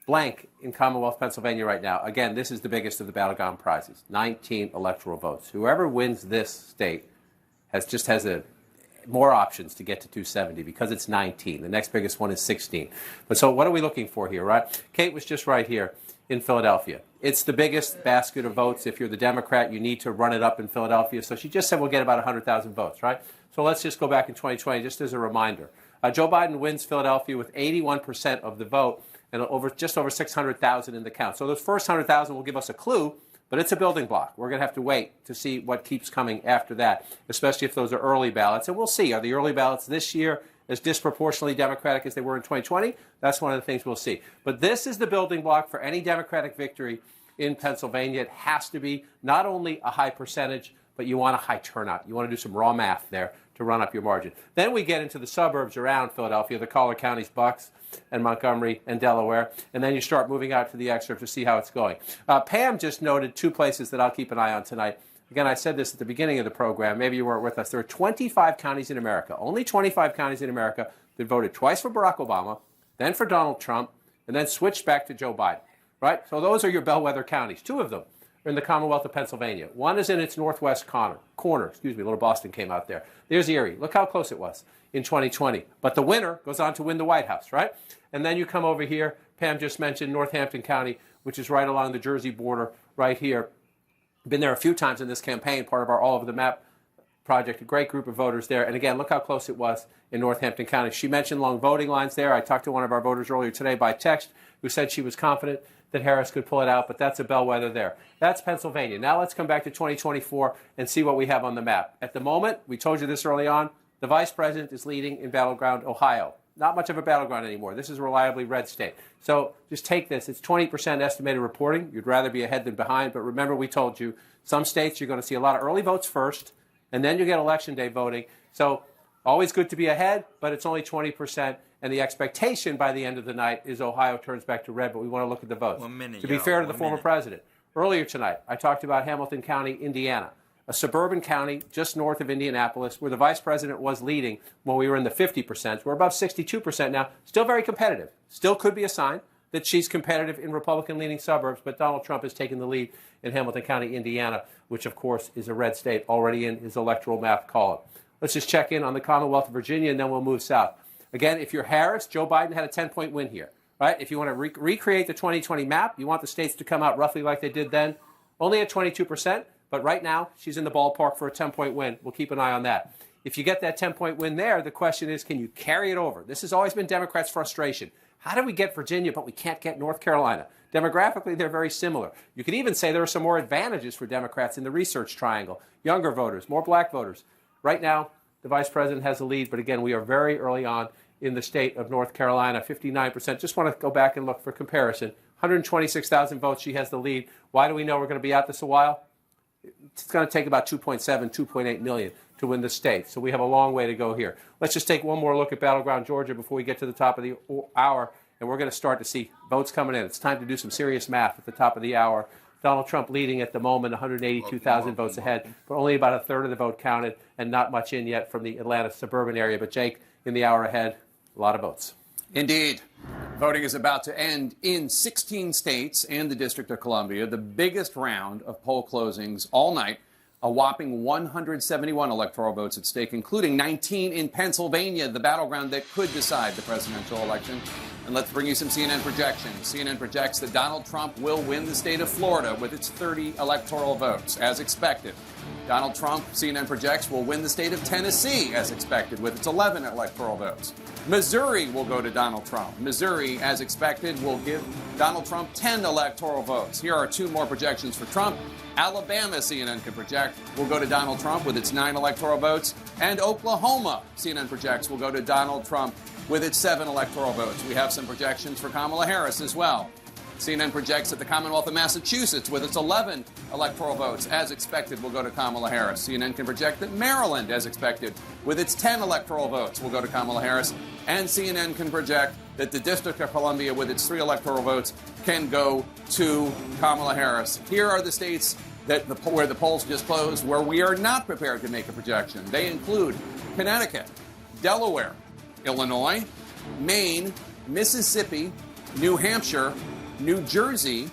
Blank in Commonwealth, Pennsylvania right now. Again, this is the biggest of the battleground prizes. 19 electoral votes. Whoever wins this state has more options to get to 270 because it's 19. The next biggest one is 16. But so what are we looking for here, right? Kate was just right here in Philadelphia. It's the biggest basket of votes. If you're the Democrat, you need to run it up in Philadelphia. So she just said we'll get about 100,000 votes, right? So let's just go back in 2020 just as a reminder. Joe Biden wins Philadelphia with 81% of the vote and just over 600,000 in the count. So those first 100,000 will give us a clue, but it's a building block. We're going to have to wait to see what keeps coming after that, especially if those are early ballots. And we'll see. Are the early ballots this year as disproportionately Democratic as they were in 2020? That's one of the things we'll see. But this is the building block for any Democratic victory in Pennsylvania. It has to be not only a high percentage, but you want a high turnout. You want to do some raw math there to run up your margin. Then we get into the suburbs around Philadelphia, the Collier counties, Bucks and Montgomery and Delaware, and then you start moving out to the excerpt to see how it's going. Pam just noted 2 places that I'll keep an eye on tonight. Again, I said this at the beginning of the program. Maybe you weren't with us. There are 25 counties in America, only 25 counties in America that voted twice for Barack Obama, then for Donald Trump, and then switched back to Joe Biden, right? So those are your bellwether counties. 2 of them are in the Commonwealth of Pennsylvania. One is in its northwest corner. Little Boston came out there. There's Erie. Look how close it was in 2020. But the winner goes on to win the White House, right? And then you come over here. Pam just mentioned Northampton County, which is right along the Jersey border right here. Been there a few times in this campaign, part of our All Over the Map project, a great group of voters there. And again, look how close it was in Northampton County. She mentioned long voting lines there. I talked to one of our voters earlier today by text who said she was confident that Harris could pull it out, but that's a bellwether there. That's Pennsylvania. Now let's come back to 2024 and see what we have on the map. At the moment, we told you this early on, the vice president is leading in battleground Ohio. Not much of a battleground anymore. This is a reliably red state. So just take this. It's 20% estimated reporting. You'd rather be ahead than behind. But remember, we told you, some states you're going to see a lot of early votes first, and then you get election day voting. So always good to be ahead, but it's only 20%. And the expectation by the end of the night is Ohio turns back to red, but we want to look at the votes. To be fair to the former president, earlier tonight, I talked about Hamilton County, Indiana, a suburban county just north of Indianapolis, where the vice president was leading when we were in the 50%. We're above 62% now. Still very competitive. Still could be a sign that she's competitive in Republican-leaning suburbs, but Donald Trump has taken the lead in Hamilton County, Indiana, which, of course, is a red state already in his electoral math column. Let's just check in on the Commonwealth of Virginia, and then we'll move south. Again, if you're Harris, Joe Biden had a 10-point win here. Right? If you want to recreate the 2020 map, you want the states to come out roughly like they did then, only at 22%. But right now, she's in the ballpark for a 10-point win. We'll keep an eye on that. If you get that 10-point win there, the question is, can you carry it over? This has always been Democrats' frustration. How do we get Virginia, but we can't get North Carolina? Demographically, they're very similar. You could even say there are some more advantages for Democrats in the research triangle. Younger voters, more black voters. Right now, the vice president has the lead, but again, we are very early on in the state of North Carolina, 59%. Just want to go back and look for comparison. 126,000 votes, she has the lead. Why do we know we're going to be at this a while? It's going to take about 2.7, 2.8 million to win the state. So we have a long way to go here. Let's just take one more look at Battleground Georgia before we get to the top of the hour, and we're going to start to see votes coming in. It's time to do some serious math at the top of the hour. Donald Trump leading at the moment, 182,000 votes ahead, but only about a third of the vote counted, and not much in yet from the Atlanta suburban area. But Jake, in the hour ahead, a lot of votes. Indeed. Voting is about to end in 16 states and the District of Columbia, the biggest round of poll closings all night. A whopping 171 electoral votes at stake, including 19 in Pennsylvania, the battleground that could decide the presidential election. And let's bring you some CNN projections. CNN projects that Donald Trump will win the state of Florida with its 30 electoral votes, as expected. Donald Trump, CNN projects, will win the state of Tennessee, as expected, with its 11 electoral votes. Missouri will go to Donald Trump. Missouri, as expected, will give Donald Trump 10 electoral votes. Here are two more projections for Trump. Alabama, CNN can project, will go to Donald Trump with its 9 electoral votes. And Oklahoma, CNN projects, will go to Donald Trump with its 7 electoral votes. We have some projections for Kamala Harris as well. CNN projects that the Commonwealth of Massachusetts, with its 11 electoral votes, as expected, will go to Kamala Harris. CNN can project that Maryland, as expected, with its 10 electoral votes, will go to Kamala Harris. And CNN can project that the District of Columbia, with its 3 electoral votes, can go to Kamala Harris. Here are the states where the polls just closed, where we are not prepared to make a projection. They include Connecticut, Delaware, Illinois, Maine, Mississippi, New Hampshire, New Jersey,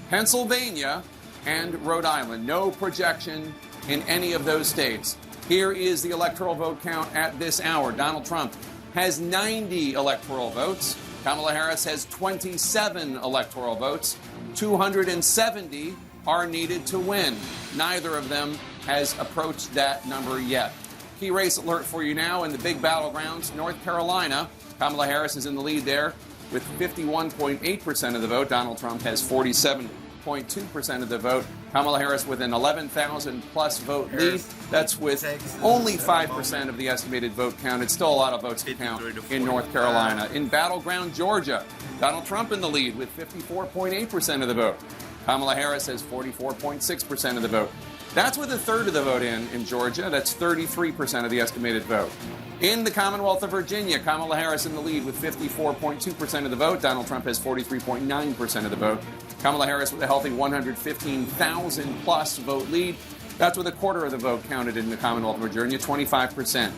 Pennsylvania, and Rhode Island. No projection in any of those states. Here is the electoral vote count at this hour. Donald Trump has 90 electoral votes. Kamala Harris has 27 electoral votes. 270 are needed to win. Neither of them has approached that number yet. Key race alert for you now in the big battlegrounds. North Carolina, Kamala Harris is in the lead there with 51.8% of the vote. Donald Trump has 47.2% of the vote. Kamala Harris with an 11,000 plus vote lead. That's with only 5% of the estimated vote counted. Still a lot of votes to count in North Carolina. In battleground Georgia, Donald Trump in the lead with 54.8% of the vote. Kamala Harris has 44.6% of the vote. That's with a third of the vote in Georgia. That's 33% of the estimated vote. In the Commonwealth of Virginia, Kamala Harris in the lead with 54.2% of the vote. Donald Trump has 43.9% of the vote. Kamala Harris with a healthy 115,000 plus vote lead. That's with a quarter of the vote counted in the Commonwealth of Virginia, 25%.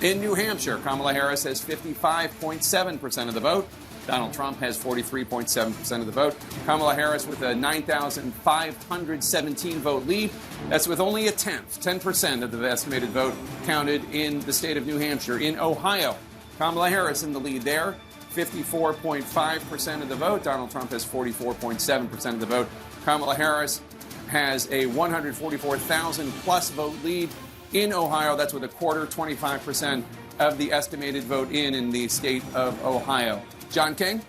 In New Hampshire, Kamala Harris has 55.7% of the vote. Donald Trump has 43.7% of the vote. Kamala Harris with a 9,517 vote lead. That's with only a tenth, 10% of the estimated vote counted in the state of New Hampshire. In Ohio, Kamala Harris in the lead there, 54.5% of the vote. Donald Trump has 44.7% of the vote. Kamala Harris has a 144,000 plus vote lead in Ohio. That's with a quarter, 25% of the estimated vote in the state of Ohio. John King?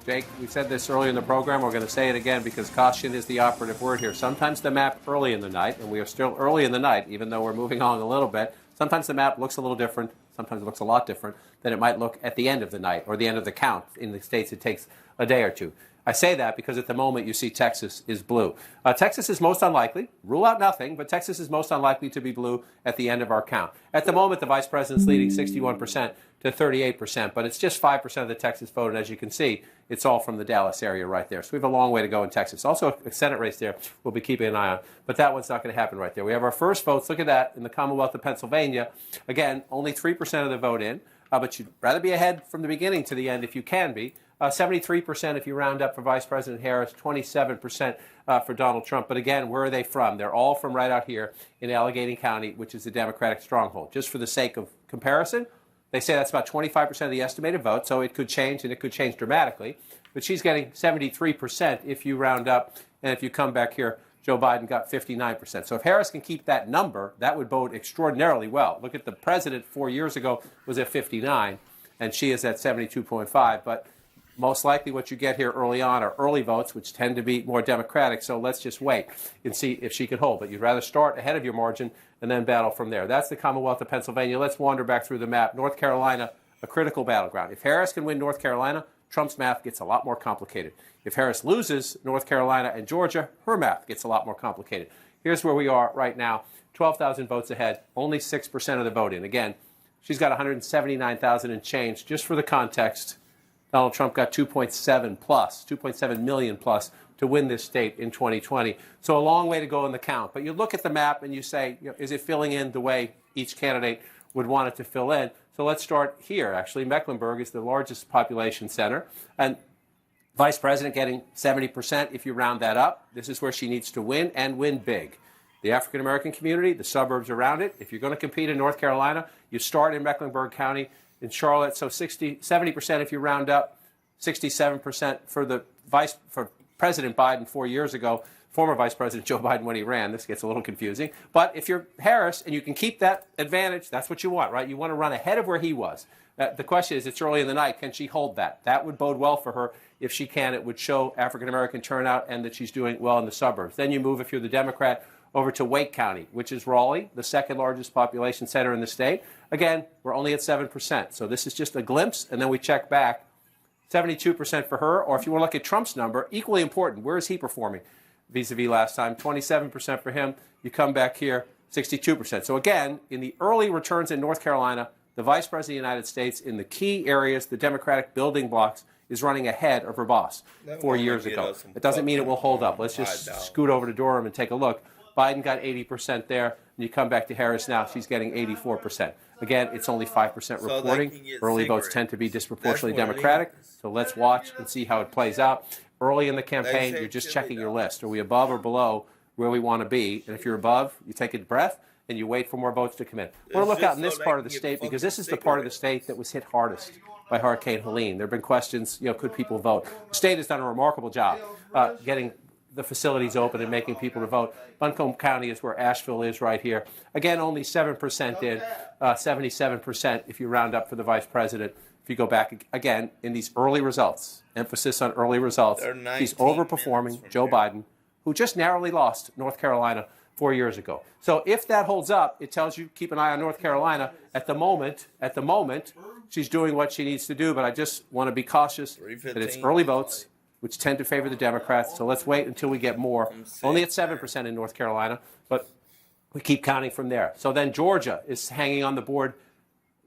Jake, we said this early in the program. We're going to say it again because caution is the operative word here. Sometimes the map early in the night, and we are still early in the night, even though we're moving on a little bit, sometimes the map looks a little different. Sometimes it looks a lot different than it might look at the end of the night or the end of the count. In the states, it takes a day or two. I say that because at the moment you see Texas is blue. Texas is most unlikely. Rule out nothing, but Texas is most unlikely to be blue at the end of our count. At the moment, the vice president's leading 61% to 38%, but it's just 5% of the Texas vote, and as you can see, it's all from the Dallas area right there. So we have a long way to go in Texas. Also, a Senate race there we'll be keeping an eye on, but that one's not going to happen right there. We have our first votes. Look at that in the Commonwealth of Pennsylvania. Again, only 3% of the vote in, but you'd rather be ahead from the beginning to the end if you can be. 73% if you round up for Vice President Harris, 27% for Donald Trump. But again, where are they from? They're all from right out here in Allegheny County, which is the Democratic stronghold. Just for the sake of comparison, They say that's about 25% of the estimated vote, so it could change, and it could change dramatically. But she's getting 73% if you round up, and if you come back here, Joe Biden got 59%. So if Harris can keep that number, that would bode extraordinarily well. Look at the president 4 years ago was at 59, and she is at 72.5. But most likely what you get here early on are early votes, which tend to be more Democratic. So let's just wait and see if she can hold. But you'd rather start ahead of your margin and then battle from there. That's the Commonwealth of Pennsylvania. Let's wander back through the map. North Carolina, a critical battleground. If Harris can win North Carolina, Trump's math gets a lot more complicated. If Harris loses North Carolina and Georgia, her math gets a lot more complicated. Here's where we are right now, 12,000 votes ahead, only 6% of the vote in. Again, she's got 179,000 and change. Just for the context, Donald Trump got 2.7 million plus to win this state in 2020. So a long way to go in the count. But you look at the map and you say, is it filling in the way each candidate would want it to fill in? So let's start here. Actually, Mecklenburg is the largest population center. And Vice President getting 70% if you round that up. This is where she needs to win and win big. The African-American community, the suburbs around it. If you're going to compete in North Carolina, you start in Mecklenburg County, in Charlotte. So 70% if you round up, 67% for President Biden 4 years ago, former Vice President Joe Biden when he ran. This gets a little confusing. But if you're Harris and you can keep that advantage, that's what you want, right? You want to run ahead of where he was. The question is, it's early in the night. Can she hold that? That would bode well for her. If she can, it would show African-American turnout and that she's doing well in the suburbs. Then you move, if you're the Democrat, over to Wake County, which is Raleigh, the second largest population center in the state. Again, we're only at 7%. So this is just a glimpse, and then we check back. 72% for her, or if you want to look at Trump's number, equally important, where is he performing vis-a-vis last time? 27% for him. You come back here, 62%. So again, in the early returns in North Carolina, the Vice President of the United States, in the key areas, the Democratic building blocks, is running ahead of her boss 4 years ago. It doesn't mean it will hold up. Let's just scoot over to Durham and take a look. Biden got 80% there, and you come back to Harris now, she's getting 84%. Again, it's only 5% reporting. Early votes tend to be disproportionately Democratic, so let's watch and see how it plays out. Early in the campaign, you're just checking your list. Are we above or below where we want to be? And if you're above, you take a breath and you wait for more votes to come in. I want to look out in this part of the state because this is the part of the state that was hit hardest by Hurricane Helene. There have been questions, could people vote? The state has done a remarkable job getting the facilities open and making people to vote. Buncombe County is where Asheville is right here. Again, only 7% in, 77% if you round up for the vice president. If you go back again in these early results, emphasis on early results, he's overperforming Joe Biden, who just narrowly lost North Carolina 4 years ago. So if that holds up, it tells you keep an eye on North Carolina. At the moment, she's doing what she needs to do, but I just want to be cautious that it's early votes, which tend to favor the Democrats. So let's wait until we get more. Only at 7% in North Carolina, but we keep counting from there. So then Georgia is hanging on the board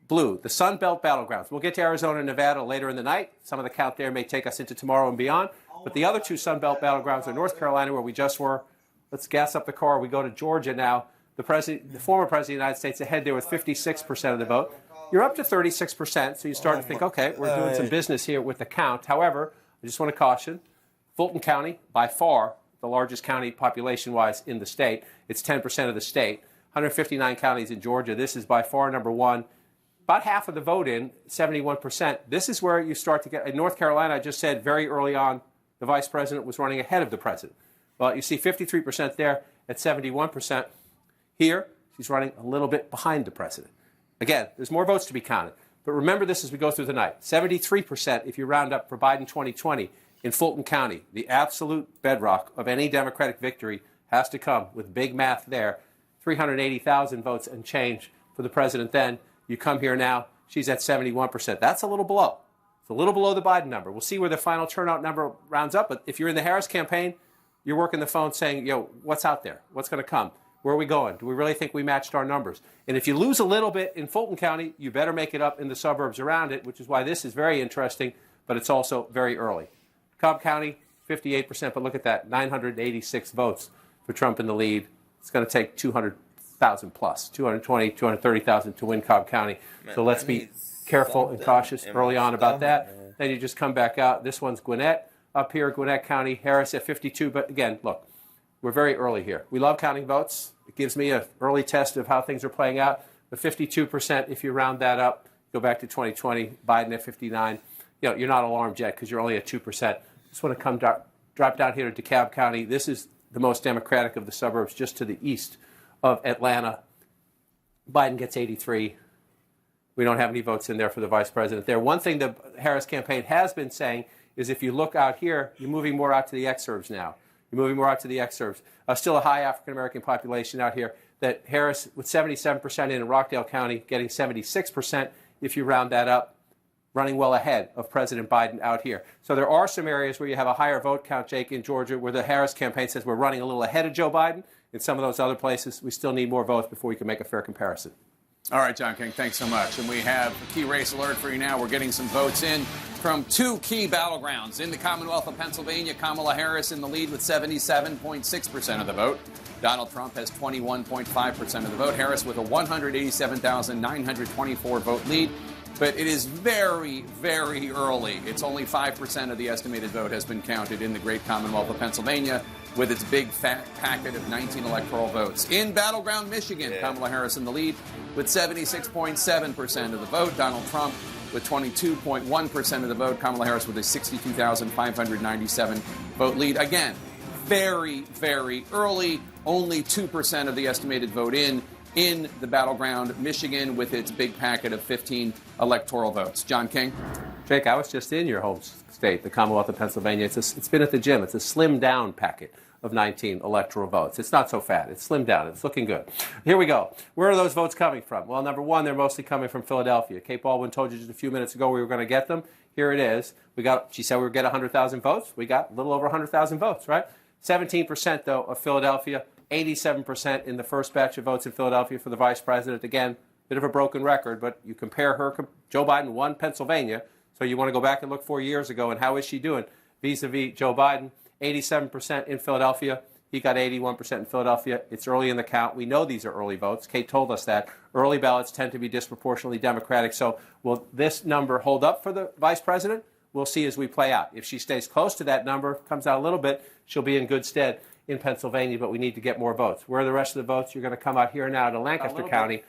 blue, the Sun Belt battlegrounds. We'll get to Arizona and Nevada later in the night. Some of the count there may take us into tomorrow and beyond. But the other two Sun Belt battlegrounds are North Carolina, where we just were. Let's gas up the car. We go to Georgia now. The former president of the United States ahead there with 56% of the vote. You're up to 36%, so you start to think, okay, we're doing some business here with the count. However, I just want to caution, Fulton County, by far the largest county population-wise in the state. It's 10% of the state. 159 counties in Georgia. This is by far number one. About half of the vote in, 71%. This is where you start to get, in North Carolina, I just said very early on, the vice president was running ahead of the president. Well, you see 53% there at 71%. Here, she's running a little bit behind the president. Again, there's more votes to be counted. But remember this as we go through the night. 73% if you round up for Biden 2020 in Fulton County. The absolute bedrock of any Democratic victory has to come with big math there. 380,000 votes and change for the president then. You come here now, she's at 71%. That's a little below. It's a little below the Biden number. We'll see where the final turnout number rounds up. But if you're in the Harris campaign, you're working the phone saying, what's out there? What's going to come? Where are we going? Do we really think we matched our numbers? And if you lose a little bit in Fulton County, you better make it up in the suburbs around it, which is why this is very interesting, but it's also very early. Cobb County, 58%, but look at that, 986 votes for Trump in the lead. It's going to take 200,000 plus, 220, 230,000 to win Cobb County. So let's be careful and cautious early on about that. Then you just come back out. This one's Gwinnett up here, Gwinnett County, Harris at 52. But again, look, we're very early here. We love counting votes. It gives me an early test of how things are playing out. The 52%, if you round that up, Go back to 2020, Biden at 59. You're not alarmed yet because you're only at 2%. Just want to drop down here to DeKalb County. This is the most Democratic of the suburbs, just to the east of Atlanta. Biden gets 83. We don't have any votes in there for the vice president there. One thing the Harris campaign has been saying is if you look out here, you're moving more out to the exurbs now. You're moving more out to the exurbs. Still a high African-American population out here. That Harris, with 77% in Rockdale County, getting 76%, if you round that up, running well ahead of President Biden out here. So there are some areas where you have a higher vote count, Jake, in Georgia, where the Harris campaign says we're running a little ahead of Joe Biden. In some of those other places, we still need more votes before we can make a fair comparison. All right, John King, thanks so much. And we have a key race alert for you now. We're getting some votes in from two key battlegrounds. In the Commonwealth of Pennsylvania, Kamala Harris in the lead with 77.6% of the vote. Donald Trump has 21.5% of the vote. Harris with a 187,924 vote lead. But it is very, very early. It's only 5% of the estimated vote has been counted in the great Commonwealth of Pennsylvania with its big fat packet of 19 electoral votes. In battleground Michigan, Kamala Harris in the lead with 76.7% of the vote. Donald Trump with 22.1% of the vote. Kamala Harris with a 62,597 vote lead. Again, very, very early. Only 2% of the estimated vote in the battleground Michigan with its big packet of 15 electoral votes. John King? Jake, I was just in your home state, the Commonwealth of Pennsylvania. It's been at the gym. It's a slimmed down packet of 19 electoral votes. It's not so fat. It's slimmed down. It's looking good. Here we go. Where are those votes coming from? Well, number one, they're mostly coming from Philadelphia. Kate Baldwin told you just a few minutes ago we were going to get them. Here it is. She said we would get 100,000 votes. We got a little over 100,000 votes, right? 17%, though, of Philadelphia. 87% in the first batch of votes in Philadelphia for the vice president. Again, bit of a broken record, but you compare her. Joe Biden won Pennsylvania, so you want to go back and look 4 years ago, and how is she doing vis-a-vis Joe Biden? 87% in Philadelphia. He got 81% in Philadelphia. It's early in the count. We know these are early votes. Kate told us that. Early ballots tend to be disproportionately Democratic. So will this number hold up for the vice president? We'll see as we play out. If she stays close to that number, comes out a little bit, she'll be in good stead in Pennsylvania, but we need to get more votes. Where are the rest of the votes? You're going to come out here now to Lancaster County.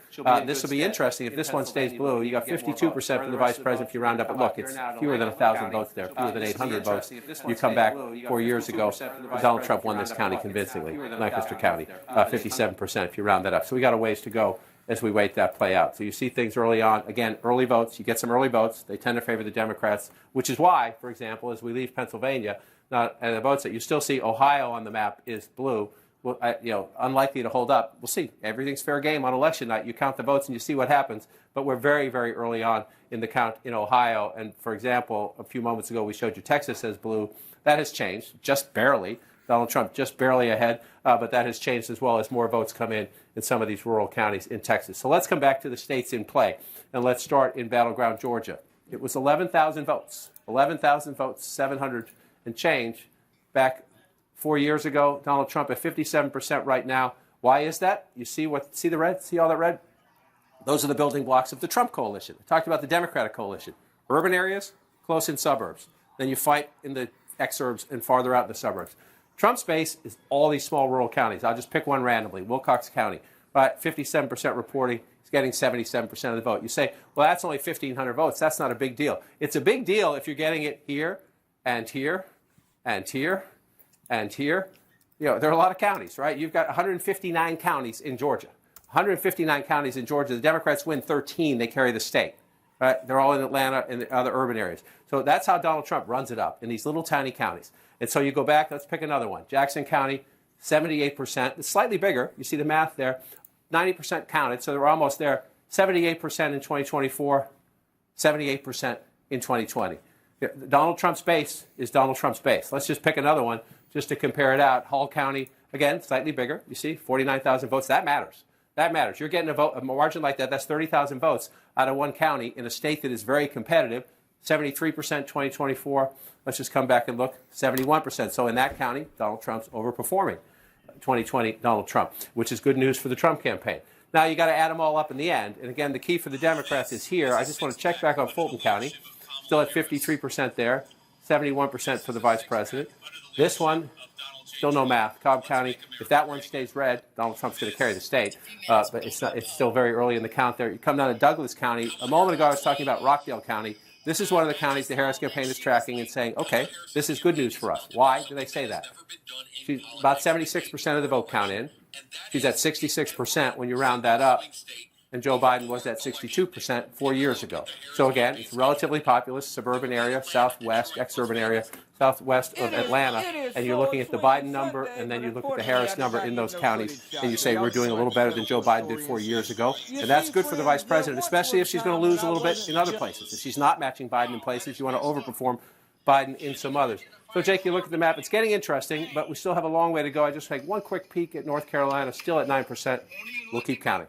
This will be interesting. If this one stays blue, you got 52% for the vice president if you round up. But look, it's fewer than 1,000 votes there, fewer than 800 votes. You come back 4 years ago, Donald Trump won this county convincingly, Lancaster County, 57% if you round that up. So we got a ways to go as we wait that play out. So you see things early on. Again, early votes. You get some early votes. They tend to favor the Democrats, which is why, for example, as we leave Pennsylvania, and the votes that you still see Ohio on the map is blue. Well, unlikely to hold up. We'll see. Everything's fair game on election night. You count the votes and you see what happens. But we're very, very early on in the count in Ohio. And, for example, a few moments ago we showed you Texas as blue. That has changed, just barely. Donald Trump just barely ahead. But that has changed as well as more votes come in some of these rural counties in Texas. So let's come back to the states in play. And let's start in battleground Georgia. It was 11,000 votes. 11,000 votes, 700 and change back 4 years ago. Donald Trump at 57% right now. Why is that? You see the red? See all that red? Those are the building blocks of the Trump coalition. I talked about the Democratic coalition. Urban areas, close in suburbs. Then you fight in the exurbs and farther out in the suburbs. Trump's base is all these small rural counties. I'll just pick one randomly, Wilcox County. Right, 57% reporting. He's getting 77% of the vote. You say, well, that's only 1,500 votes. That's not a big deal. It's a big deal if you're getting it here and here and here and here. There are a lot of counties, right? You've got 159 counties in Georgia. 159 counties in Georgia. The Democrats win 13. They carry the state. Right? They're all in Atlanta and the other urban areas. So that's how Donald Trump runs it up, in these little tiny counties. And so you go back, let's pick another one. Jackson County, 78%. It's slightly bigger. You see the math there. 90% counted, so they're almost there. 78% in 2024, 78% in 2020. Donald Trump's base is Donald Trump's base. Let's just pick another one just to compare it out. Hall County, again, slightly bigger. You see, 49,000 votes. That matters. That matters. You're getting a margin like that. That's 30,000 votes out of one county in a state that is very competitive. 73% 2024. Let's just come back and look. 71%. So in that county, Donald Trump's overperforming 2020 Donald Trump, which is good news for the Trump campaign. Now, you got to add them all up in the end. And again, the key for the Democrats is here. I just want to check back on Fulton County. Still at 53% there, 71% for the vice president. This one, Still no math. Cobb County, if that one stays red, Donald Trump's going to carry the state. But it's still very early in the count there. You come down to Douglas County. A moment ago, I was talking about Rockdale County. This is one of the counties the Harris campaign is tracking and saying, okay, this is good news for us. Why do they say that? She's about 76% of the vote count in. She's at 66% when you round that up. And Joe Biden was at 62% 4 years ago. So again, it's a relatively populous suburban area, southwest, exurban area, southwest of Atlanta, and you're looking at the Biden number, and then you look at the Harris number in those counties, and you say we're doing a little better than Joe Biden did 4 years ago. And that's good for the vice president, especially if she's going to lose a little bit in other places. If she's not matching Biden in places, you want to overperform Biden in some others. So, Jake, you look at the map. It's getting interesting, but we still have a long way to go. I just take one quick peek at North Carolina, still at 9%. We'll keep counting.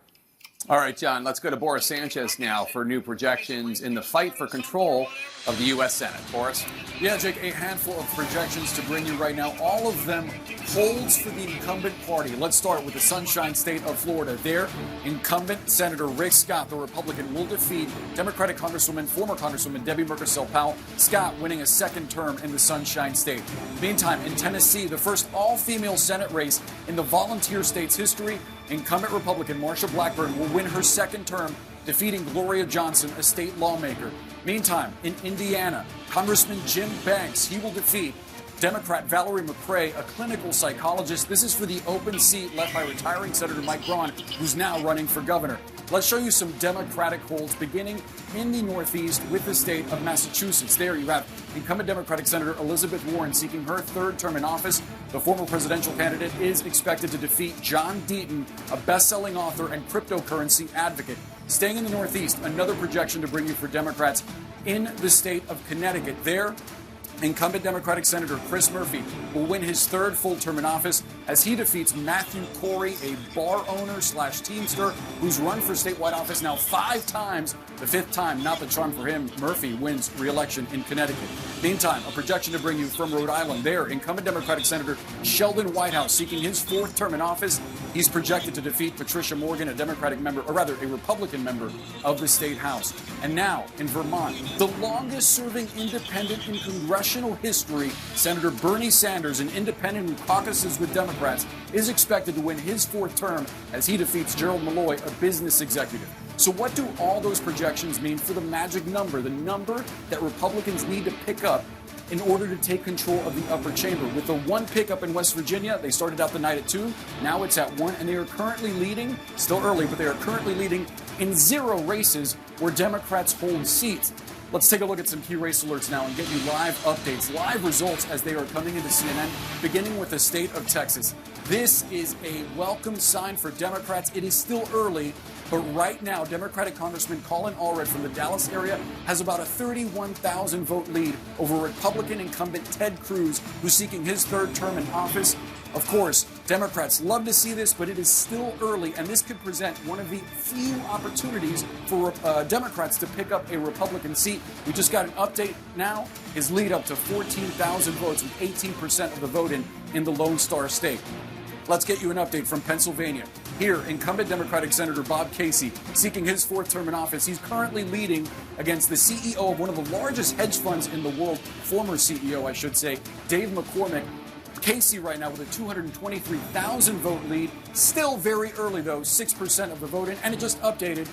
All right, John, let's go to Boris Sanchez now for new projections in the fight for control of the U.S. Senate. Boris? Yeah, Jake, a handful of projections to bring you right now. All of them holds for the incumbent party. Let's start with the Sunshine State of Florida. There, incumbent Senator Rick Scott, the Republican, will defeat Democratic Congresswoman, former Congresswoman Debbie Merkersell-Powell. Scott winning a second term in the Sunshine State. Meantime, in Tennessee, the first all-female Senate race in the volunteer state's history, incumbent Republican Marsha Blackburn will win her second term, defeating Gloria Johnson, a state lawmaker. Meantime, in Indiana, Congressman Jim Banks, he will defeat Democrat Valerie McRae, a clinical psychologist. This is for the open seat left by retiring Senator Mike Braun, who's now running for governor. Let's show you some Democratic holds beginning in the Northeast with the state of Massachusetts. There you have incumbent Democratic Senator Elizabeth Warren seeking her third term in office. The former presidential candidate is expected to defeat John Deaton, a best-selling author and cryptocurrency advocate. Staying in the Northeast, another projection to bring you for Democrats in the state of Connecticut. There, incumbent Democratic Senator Chris Murphy will win his third full term in office as he defeats Matthew Corey, a bar owner / teamster who's run for statewide office now 5 times. The 5th time, not the charm for him. Murphy wins re-election in Connecticut. Meantime, a projection to bring you from Rhode Island. There, incumbent Democratic Senator Sheldon Whitehouse seeking his 4th term in office. He's projected to defeat Patricia Morgan, a Democratic member, or rather a Republican member of the state House. And now, in Vermont, the longest-serving independent in congressional history, Senator Bernie Sanders, an independent who caucuses with Democrats, is expected to win his 4th term as he defeats Gerald Malloy, a business executive. So what do all those projections mean for the magic number, the number that Republicans need to pick up in order to take control of the upper chamber? With the 1 pickup in West Virginia, they started out the night at 2. Now it's at 1, and they are currently leading, still early, but they are currently leading in 0 races where Democrats hold seats. Let's take a look at some key race alerts now and get you live updates, live results as they are coming into CNN, beginning with the state of Texas. This is a welcome sign for Democrats. It is still early, but right now, Democratic Congressman Colin Allred from the Dallas area has about a 31,000 vote lead over Republican incumbent Ted Cruz, who's seeking his 3rd term in office. Of course, Democrats love to see this, but it is still early, and this could present one of the few opportunities for Democrats to pick up a Republican seat. We just got an update now. His lead up to 14,000 votes with 18% of the vote in the Lone Star State. Let's get you an update from Pennsylvania. Here, incumbent Democratic Senator Bob Casey, seeking his 4th term in office. He's currently leading against the CEO of one of the largest hedge funds in the world, former CEO, I should say, Dave McCormick. Casey right now with a 223,000 vote lead. Still very early, though, 6% of the vote in, and it just updated.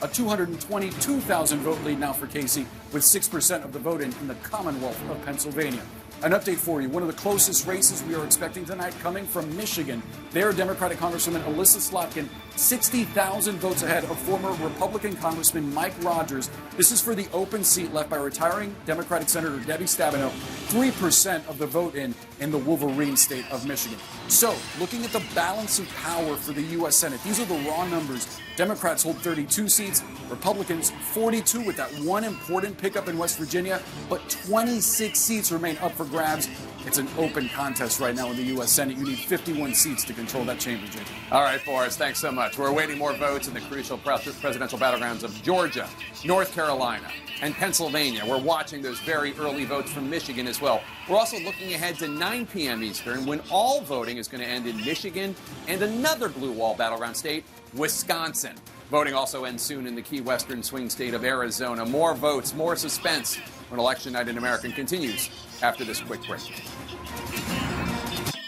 A 222,000 vote lead now for Casey with 6% of the vote in the Commonwealth of Pennsylvania. An update for you. One of the closest races we are expecting tonight coming from Michigan. There, Democratic Congresswoman Alyssa Slotkin, 60,000 votes ahead of former Republican Congressman Mike Rogers. This is for the open seat left by retiring Democratic Senator Debbie Stabenow. 3% of the vote in the Wolverine state of Michigan. So, looking at the balance of power for the U.S. Senate, these are the raw numbers. Democrats hold 32 seats, Republicans 42 with that one important pickup in West Virginia, but 26 seats remain up for grabs. It's an open contest right now in the U.S. Senate. You need 51 seats to control that chamber, Jake. All right, Boris, thanks so much. We're awaiting more votes in the crucial presidential battlegrounds of Georgia, North Carolina, and Pennsylvania. We're watching those very early votes from Michigan as well. We're also looking ahead to 9 p.m. Eastern when all voting is going to end in Michigan and another blue wall battleground state, Wisconsin. Voting also ends soon in the key western swing state of Arizona. More votes, more suspense when Election Night in America continues after this quick break.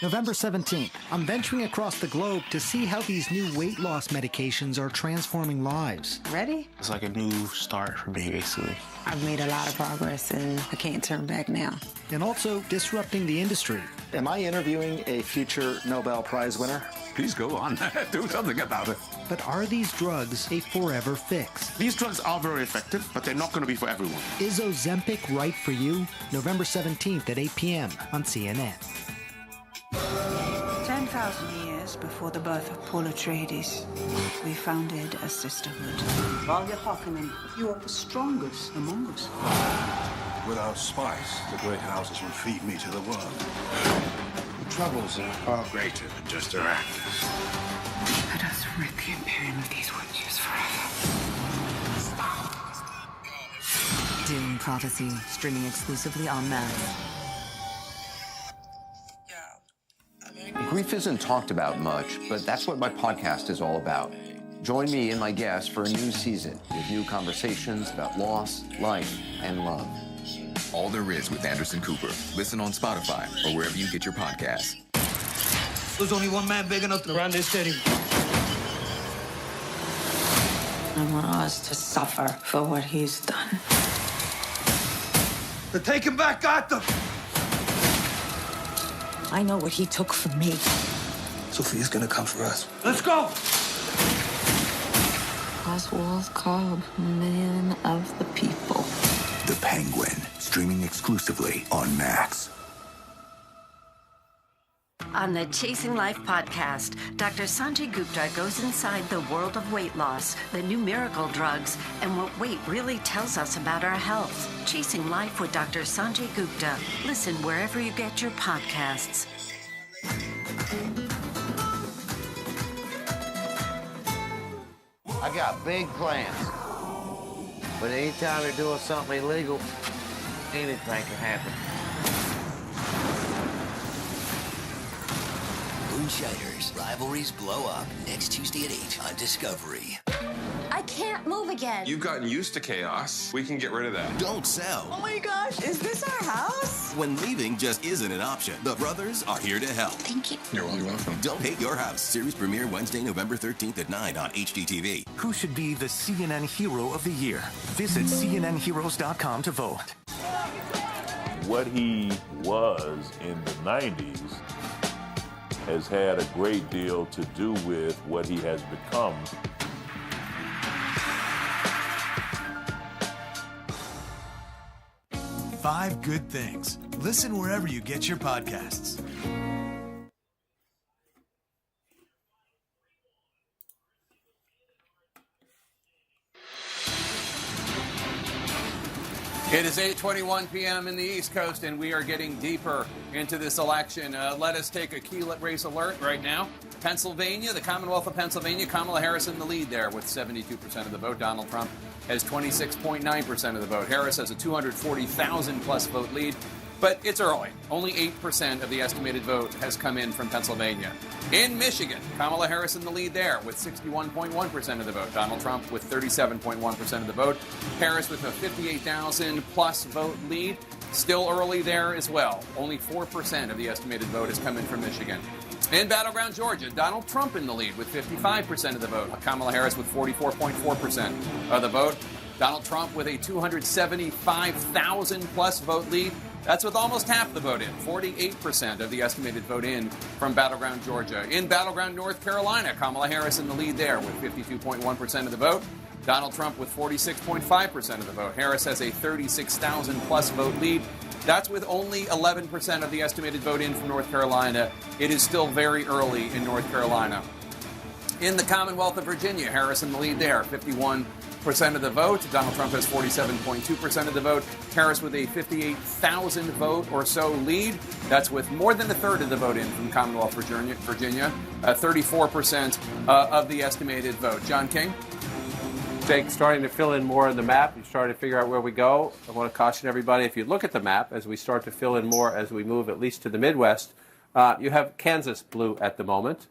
November 17th, I'm venturing across the globe to see how these new weight loss medications are transforming lives. Ready? It's like a new start for me, basically. I've made a lot of progress and I can't turn back now. And also disrupting the industry. Am I interviewing a future Nobel Prize winner? Please go on. Do something about it. But are these drugs a forever fix? These drugs are very effective, but they're not going to be for everyone. Is Ozempic right for you? November 17th at 8 p.m. on CNN. 10,000 years before the birth of Paul Atreides, we founded a sisterhood. Valya Harkonnen, you are the strongest among us. Without spice, the great houses would feed me to the world. The troubles are far greater than just their actors. Let us rid the Imperium of these witches forever. Dune Prophecy, streaming exclusively on Max. Grief isn't talked about much, but that's what my podcast is all about. Join me and my guests for a new season with new conversations about loss, life, and love. All There Is with Anderson Cooper. Listen on Spotify or wherever you get your podcasts. There's only one man big enough to run this city. I want us to suffer for what he's done. They're taking back Gotham. I know what he took from me. Sophia's gonna come for us. Let's go! Oswald Cobb, man of the people. The Penguin, streaming exclusively on Max. On the Chasing Life podcast, Dr. Sanjay Gupta goes inside the world of weight loss, the new miracle drugs, and what weight really tells us about our health. Chasing Life with Dr. Sanjay Gupta. Listen wherever you get your podcasts. I got big plans. But anytime you're doing something illegal, anything can happen. Moonshiners, rivalries blow up next Tuesday at 8 on Discovery. I can't move again. You've gotten used to chaos. We can get rid of that. Don't sell. Oh my gosh, is this our house? When leaving just isn't an option, the brothers are here to help. Thank you. You're welcome. Don't Hate Your House. Series premiere Wednesday, November 13th at 9 on HGTV. Who should be the CNN Hero of the Year? Visit CNNHeroes.com to vote. What he was in the 90s has had a great deal to do with what he has become. Five Good Things. Listen wherever you get your podcasts. It is 8:21 p.m. in the East Coast, and we are getting deeper into this election. Let us take a key race alert right now. Pennsylvania, the Commonwealth of Pennsylvania, Kamala Harris in the lead there with 72% of the vote. Donald Trump has 26.9% of the vote. Harris has a 240,000-plus vote lead, but it's early. Only 8% of the estimated vote has come in from Pennsylvania. In Michigan, Kamala Harris in the lead there with 61.1% of the vote. Donald Trump with 37.1% of the vote. Harris with a 58,000-plus vote lead. Still early there as well. Only 4% of the estimated vote has come in from Michigan. In battleground Georgia, Donald Trump in the lead with 55% of the vote. Kamala Harris with 44.4% of the vote. Donald Trump with a 275,000-plus vote lead. That's with almost half the vote in, 48% of the estimated vote in from battleground Georgia. In battleground North Carolina, Kamala Harris in the lead there with 52.1% of the vote. Donald Trump with 46.5% of the vote. Harris has a 36,000-plus vote lead. That's with only 11% of the estimated vote in from North Carolina. It is still very early in North Carolina. In the Commonwealth of Virginia, Harris in the lead there, 51% of the vote. Donald Trump has 47.2% of the vote. Harris with a 58,000 vote or so lead. That's with more than a third of the vote in from Commonwealth Virginia, 34% of the estimated vote. John King? Jake, starting to fill in more of the map. You're starting to figure out where we go. I want to caution everybody, if you look at the map, as we start to fill in more, as we move at least to the Midwest, you have Kansas blue at the moment.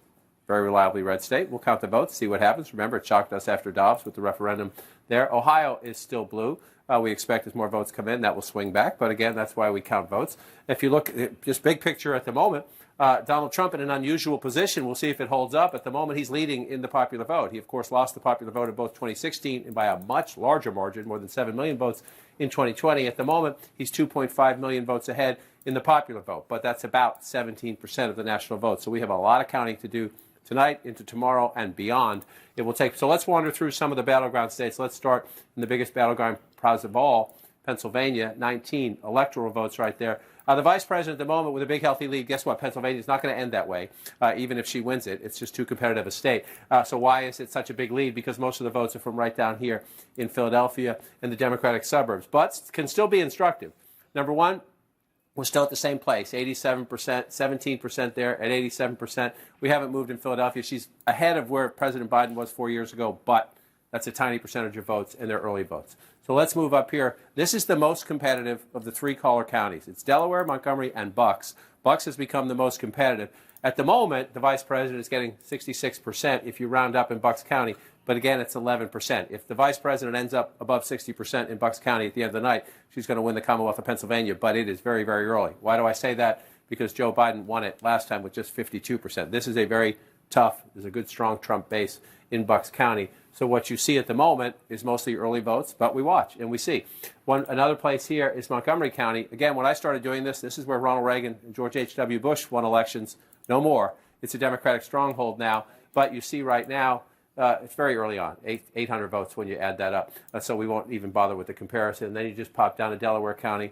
Very reliably red state. We'll count the votes, see what happens. Remember, it shocked us after Dobbs with the referendum there. Ohio is still blue. We expect as more votes come in, that will swing back. But again, that's why we count votes. If you look at just big picture at the moment, Donald Trump in an unusual position. We'll see if it holds up. At the moment, he's leading in the popular vote. He, of course, lost the popular vote in both 2016 and by a much larger margin, more than 7 million votes in 2020. At the moment, he's 2.5 million votes ahead in the popular vote, but that's about 17% of the national vote. So we have a lot of counting to do tonight, into tomorrow, and beyond. It will take. So let's wander through some of the battleground states. Let's start in the biggest battleground prize of all, Pennsylvania, 19 electoral votes right there. The vice president at the moment with a big, healthy lead. Guess what? Pennsylvania is not going to end that way, even if she wins it. It's just too competitive a state. So why is it such a big lead? Because most of the votes are from right down here in Philadelphia and the Democratic suburbs, but can still be instructive. Number one, we're still at the same place, 87%, 17% there at 87%. We haven't moved in Philadelphia. She's ahead of where President Biden was 4 years ago, but that's a tiny percentage of votes, and they're early votes. So let's move up here. This is the most competitive of the three caller counties. It's Delaware, Montgomery, and Bucks. Bucks has become the most competitive. At the moment, the vice president is getting 66% if you round up in Bucks County. But again, it's 11%. If the vice president ends up above 60% in Bucks County at the end of the night, she's going to win the Commonwealth of Pennsylvania. But it is very, very early. Why do I say that? Because Joe Biden won it last time with just 52%. This is a very tough, there's a good, strong Trump base in Bucks County. So what you see at the moment is mostly early votes, but we watch and we see. Another place here is Montgomery County. Again, when I started doing this is where Ronald Reagan and George H.W. Bush won elections. No more. It's a Democratic stronghold now. But you see right now, it's very early on, 800 votes when you add that up. So we won't even bother with the comparison. And then you just pop down to Delaware County.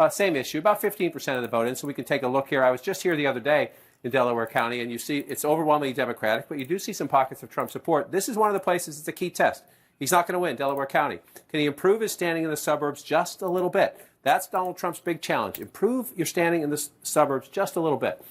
Same issue, about 15% of the vote in. So we can take a look here. I was just here the other day in Delaware County, and you see it's overwhelmingly Democratic, but you do see some pockets of Trump support. This is one of the places it's a key test. He's not going to win Delaware County. Can he improve his standing in the suburbs just a little bit? That's Donald Trump's big challenge. Improve your standing in the suburbs just a little bit.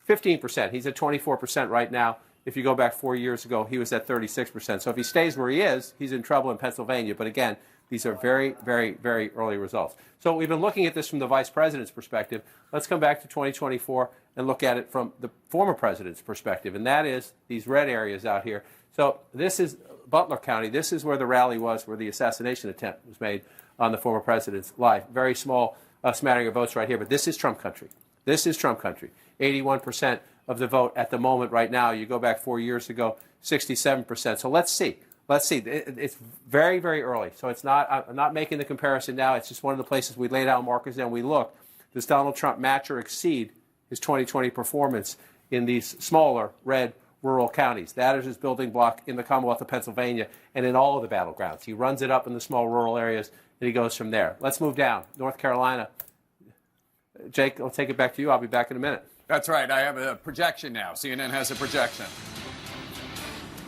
15%. He's at 24% right now. If you go back 4 years ago, he was at 36%. So if he stays where he is, he's in trouble in Pennsylvania. But again, these are very, very, very early results. So we've been looking at this from the vice president's perspective. Let's come back to 2024 and look at it from the former president's perspective, and that is these red areas out here. So this is Butler County. This is where the rally was, where the assassination attempt was made on the former president's life. Very small smattering of votes right here, but this is Trump country. This is Trump country. 81% of the vote at the moment right now. You go back 4 years ago, 67%. So let's see. Let's see. It's very, very early. So it's not. I'm not making the comparison now. It's just one of the places we laid out markers and we look. Does Donald Trump match or exceed his 2020 performance in these smaller red rural counties? That is his building block in the Commonwealth of Pennsylvania and in all of the battlegrounds. He runs it up in the small rural areas and he goes from there. Let's move down. North Carolina. Jake, I'll take it back to you. I'll be back in a minute. That's right. I have a projection now. CNN has a projection.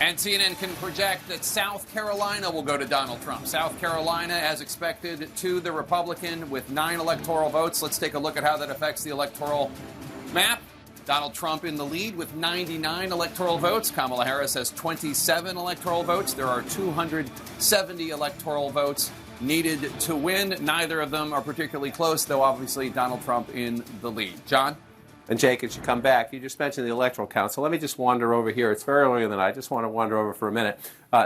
And CNN can project that South Carolina will go to Donald Trump. South Carolina, as expected, to the Republican with 9 electoral votes. Let's take a look at how that affects the electoral map. Donald Trump in the lead with 99 electoral votes. Kamala Harris has 27 electoral votes. There are 270 electoral votes needed to win. Neither of them are particularly close, though obviously Donald Trump in the lead. John? And Jake, as you come back, you just mentioned the Electoral Council. Let me just wander over here. It's very early in the night. I just want to wander over for a minute.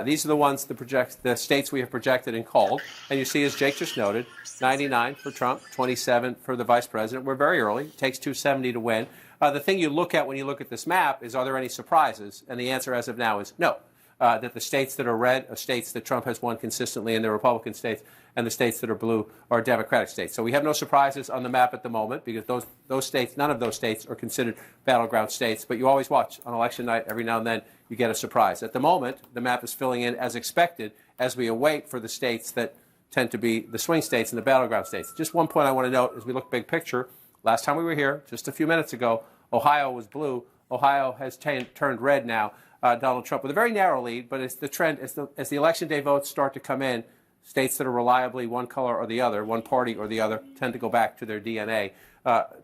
These are the ones, the states we have projected and called. And you see, as Jake just noted, 99 for Trump, 27 for the vice president. We're very early. It takes 270 to win. The thing you look at when you look at this map is, are there any surprises? And the answer as of now is no. That the states that are red are states that Trump has won consistently in the Republican states, and the states that are blue are Democratic states. So we have no surprises on the map at the moment because those states, none of those states are considered battleground states. But you always watch on election night, every now and then you get a surprise. At the moment, the map is filling in as expected as we await for the states that tend to be the swing states and the battleground states. Just one point I want to note as we look big picture. Last time we were here, just a few minutes ago, Ohio was blue. Ohio has turned red now. Donald Trump with a very narrow lead, but it's the trend as the election day votes start to come in. States that are reliably one color or the other, one party or the other, tend to go back to their DNA.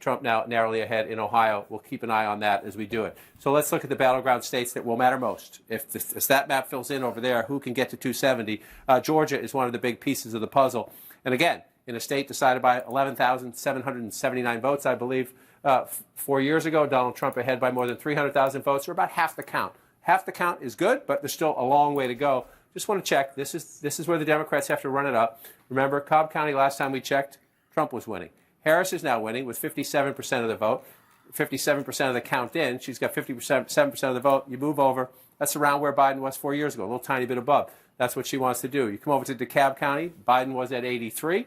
Trump now narrowly ahead in Ohio. We'll keep an eye on that as we do it. So let's look at the battleground states that will matter most. If that map fills in over there, who can get to 270? Georgia is one of the big pieces of the puzzle. And again, in a state decided by 11,779 votes, I believe, 4 years ago, Donald Trump ahead by more than 300,000 votes, or about half the count. Half the count is good, but there's still a long way to go. Just want to check. This is where the Democrats have to run it up. Remember, Cobb County, last time we checked, Trump was winning. Harris is now winning with 57% of the vote. 57% of the count in. She's got 7% of the vote. You move over. That's around where Biden was 4 years ago, a little tiny bit above. That's what she wants to do. You come over to DeKalb County. Biden was at 83.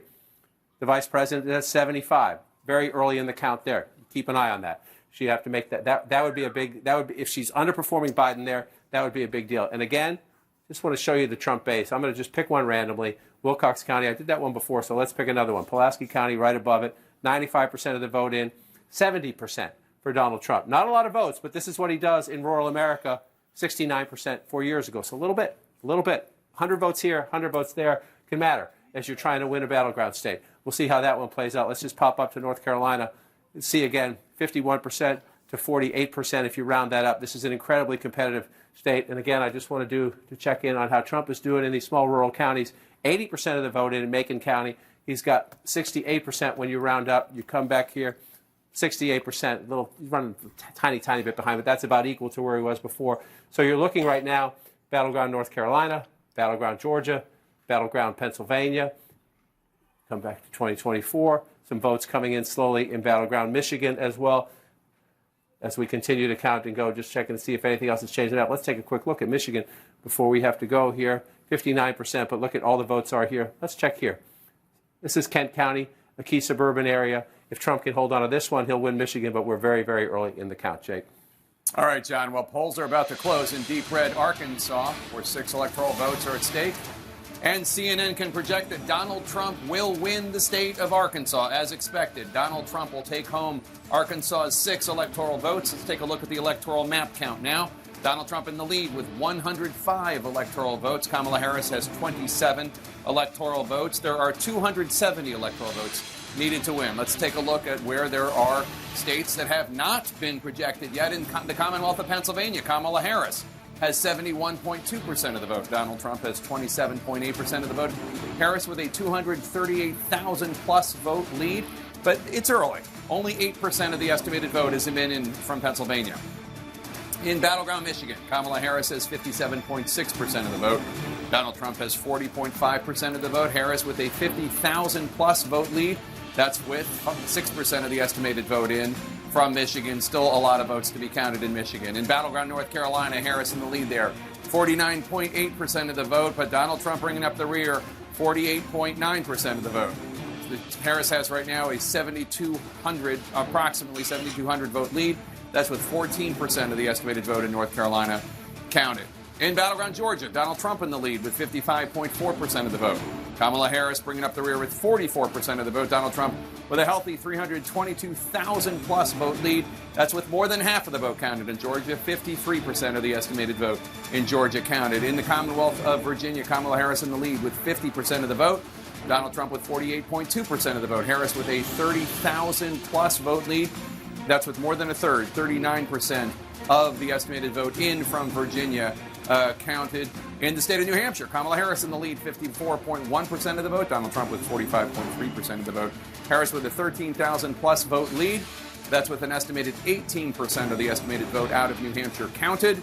The vice president is at 75. Very early in the count there. Keep an eye on that. She'd have to make that. That would be a big. That would be, if she's underperforming Biden there, that would be a big deal. And again, just want to show you the Trump base. I'm going to just pick one randomly. Wilcox County. I did that one before, so let's pick another one. Pulaski County, right above it. 95% of the vote in. 70% for Donald Trump. Not a lot of votes, but this is what he does in rural America. 69% 4 years ago. So a little bit. 100 votes here, 100 votes there can matter as you're trying to win a battleground state. We'll see how that one plays out. Let's just pop up to North Carolina and see again, 51% to 48% if you round that up. This is an incredibly competitive state. And again, I just want to check in on how Trump is doing in these small rural counties. 80% of the vote in Macon County. He's got 68% when you round up. You come back here, 68%. He's running a tiny bit behind, but that's about equal to where he was before. So you're looking right now, battleground North Carolina, battleground Georgia, battleground Pennsylvania. Come back to 2024. Some votes coming in slowly in battleground Michigan as well. As we continue to count and go, just checking to see if anything else is changing up. Let's take a quick look at Michigan before we have to go here. 59%, but look at all the votes are here. Let's check here. This is Kent County, a key suburban area. If Trump can hold on to this one, he'll win Michigan, but we're very, very early in the count, Jake. All right, John. Well, polls are about to close in deep red Arkansas, where 6 electoral votes are at stake. And CNN can project that Donald Trump will win the state of Arkansas, as expected. Donald Trump will take home Arkansas's 6 electoral votes. Let's take a look at the electoral map count now. Donald Trump in the lead with 105 electoral votes. Kamala Harris has 27 electoral votes. There are 270 electoral votes needed to win. Let's take a look at where there are states that have not been projected yet. In the Commonwealth of Pennsylvania, Kamala Harris has 71.2% of the vote. Donald Trump has 27.8% of the vote. Harris with a 238,000-plus vote lead, but it's early. Only 8% of the estimated vote is in from Pennsylvania. In battleground Michigan, Kamala Harris has 57.6% of the vote. Donald Trump has 40.5% of the vote. Harris with a 50,000-plus vote lead. That's with 6% of the estimated vote in from Michigan. Still a lot of votes to be counted in Michigan. In battleground North Carolina, Harris in the lead there. 49.8% of the vote, but Donald Trump bringing up the rear, 48.9% of the vote. Harris has right now a approximately 7,200 vote lead. That's with 14% of the estimated vote in North Carolina counted. In battleground Georgia, Donald Trump in the lead with 55.4% of the vote. Kamala Harris bringing up the rear with 44% of the vote. Donald Trump with a healthy 322,000-plus vote lead. That's with more than half of the vote counted in Georgia. 53% of the estimated vote in Georgia counted. In the Commonwealth of Virginia, Kamala Harris in the lead with 50% of the vote. Donald Trump with 48.2% of the vote. Harris with a 30,000-plus vote lead. That's with more than a third, 39% of the estimated vote in from Virginia counted. In the state of New Hampshire, Kamala Harris in the lead, 54.1% of the vote. Donald Trump with 45.3% of the vote. Harris with a 13,000-plus vote lead. That's with an estimated 18% of the estimated vote out of New Hampshire counted.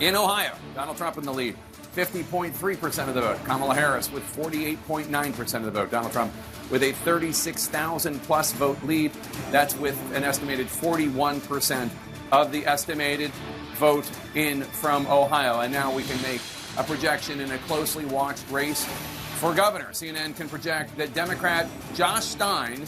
In Ohio, Donald Trump in the lead, 50.3% of the vote. Kamala Harris with 48.9% of the vote. Donald Trump with a 36,000-plus vote lead. That's with an estimated 41% of the estimated vote in from Ohio. And now we can make a projection in a closely watched race for governor. CNN can project that Democrat Josh Stein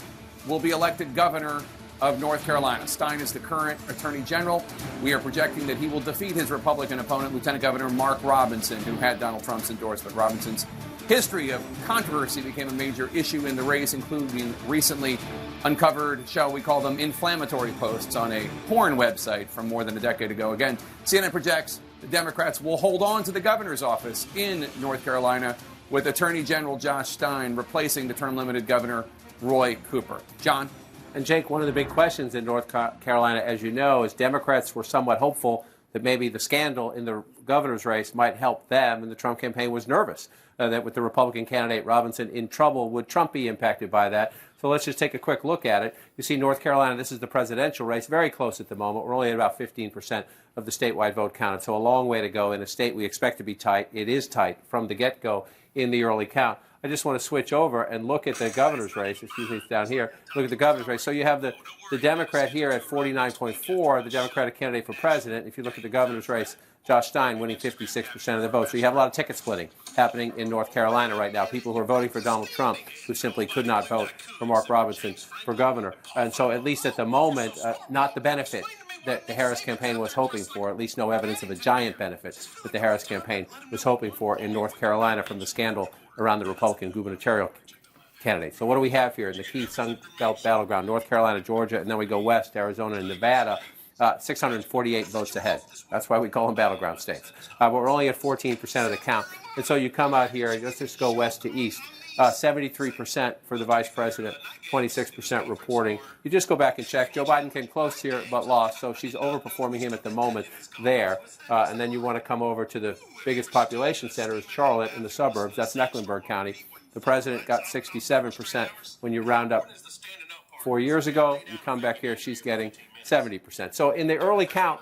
will be elected governor of North Carolina. Stein is the current attorney general. We are projecting that he will defeat his Republican opponent, Lieutenant Governor Mark Robinson, who had Donald Trump's endorsement. Robinson's history of controversy became a major issue in the race, including recently uncovered, shall we call them, inflammatory posts on a porn website from more than a decade ago. Again, CNN projects the Democrats will hold on to the governor's office in North Carolina, with Attorney General Josh Stein replacing the term-limited Governor Roy Cooper. John? And Jake, one of the big questions in North Carolina, as you know, is Democrats were somewhat hopeful that maybe the scandal in the governor's race might help them, and the Trump campaign was nervous that with the Republican candidate Robinson in trouble, would Trump be impacted by that? So let's just take a quick look at it. You see North Carolina, this is the presidential race, very close at the moment. We're only at about 15% of the statewide vote counted, so a long way to go in a state we expect to be tight. It is tight from the get-go in the early count. I just want to switch over and look at the governor's race. Excuse me, it's down here. Look at the governor's race. So you have the Democrat here at 49.4, the Democratic candidate for president. If you look at the governor's race, Josh Stein winning 56% of the vote. So you have a lot of ticket splitting happening in North Carolina right now. People who are voting for Donald Trump who simply could not vote for Mark Robinson for governor. And so at least at the moment, not the benefit that the Harris campaign was hoping for, at least no evidence of a giant benefit that the Harris campaign was hoping for in North Carolina from the scandal around the Republican gubernatorial candidate. So what do we have here in the key Sun Belt battleground? North Carolina, Georgia, and then we go west, Arizona and Nevada. 648 votes ahead. That's why we call them battleground states. But we're only at 14% of the count. And so you come out here, let's just go west to east. 73% for the vice president, 26% reporting. You just go back and check. Joe Biden came close here but lost, so she's overperforming him at the moment there. And then you want to come over to the biggest population center is Charlotte in the suburbs. That's Mecklenburg County. The president got 67% when you round up 4 years ago. You come back here, she's getting 70%. So in the early count,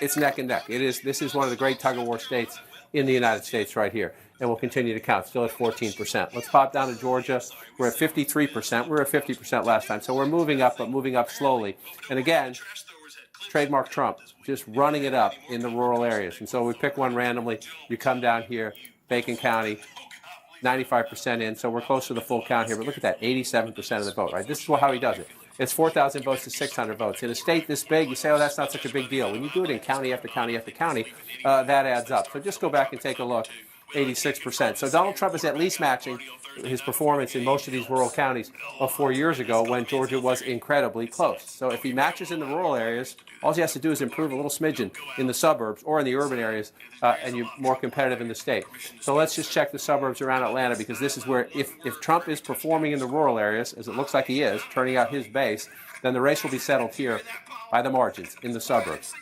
it's neck and neck. This is one of the great tug-of-war states in the United States right here. And we'll continue to count, still at 14%. Let's pop down to Georgia. We're at 53%. We were at 50% last time. So we're moving up, but moving up slowly. And again, trademark Trump, just running it up in the rural areas. And so we pick one randomly. You come down here, Bacon County, 95% in. So we're close to the full count here. But look at that, 87% of the vote, right? This is how he does it. It's 4,000 votes to 600 votes. In a state this big, you say, oh, that's not such a big deal. When you do it in county after county after county, that adds up. So just go back and take a look. 86%. So Donald Trump is at least matching his performance in most of these rural counties of 4 years ago when Georgia was incredibly close. So if he matches in the rural areas, all he has to do is improve a little smidgen in the suburbs or in the urban areas, and you're more competitive in the state. So let's just check the suburbs around Atlanta, because this is where if Trump is performing in the rural areas, as it looks like he is, turning out his base, then the race will be settled here by the margins in the suburbs.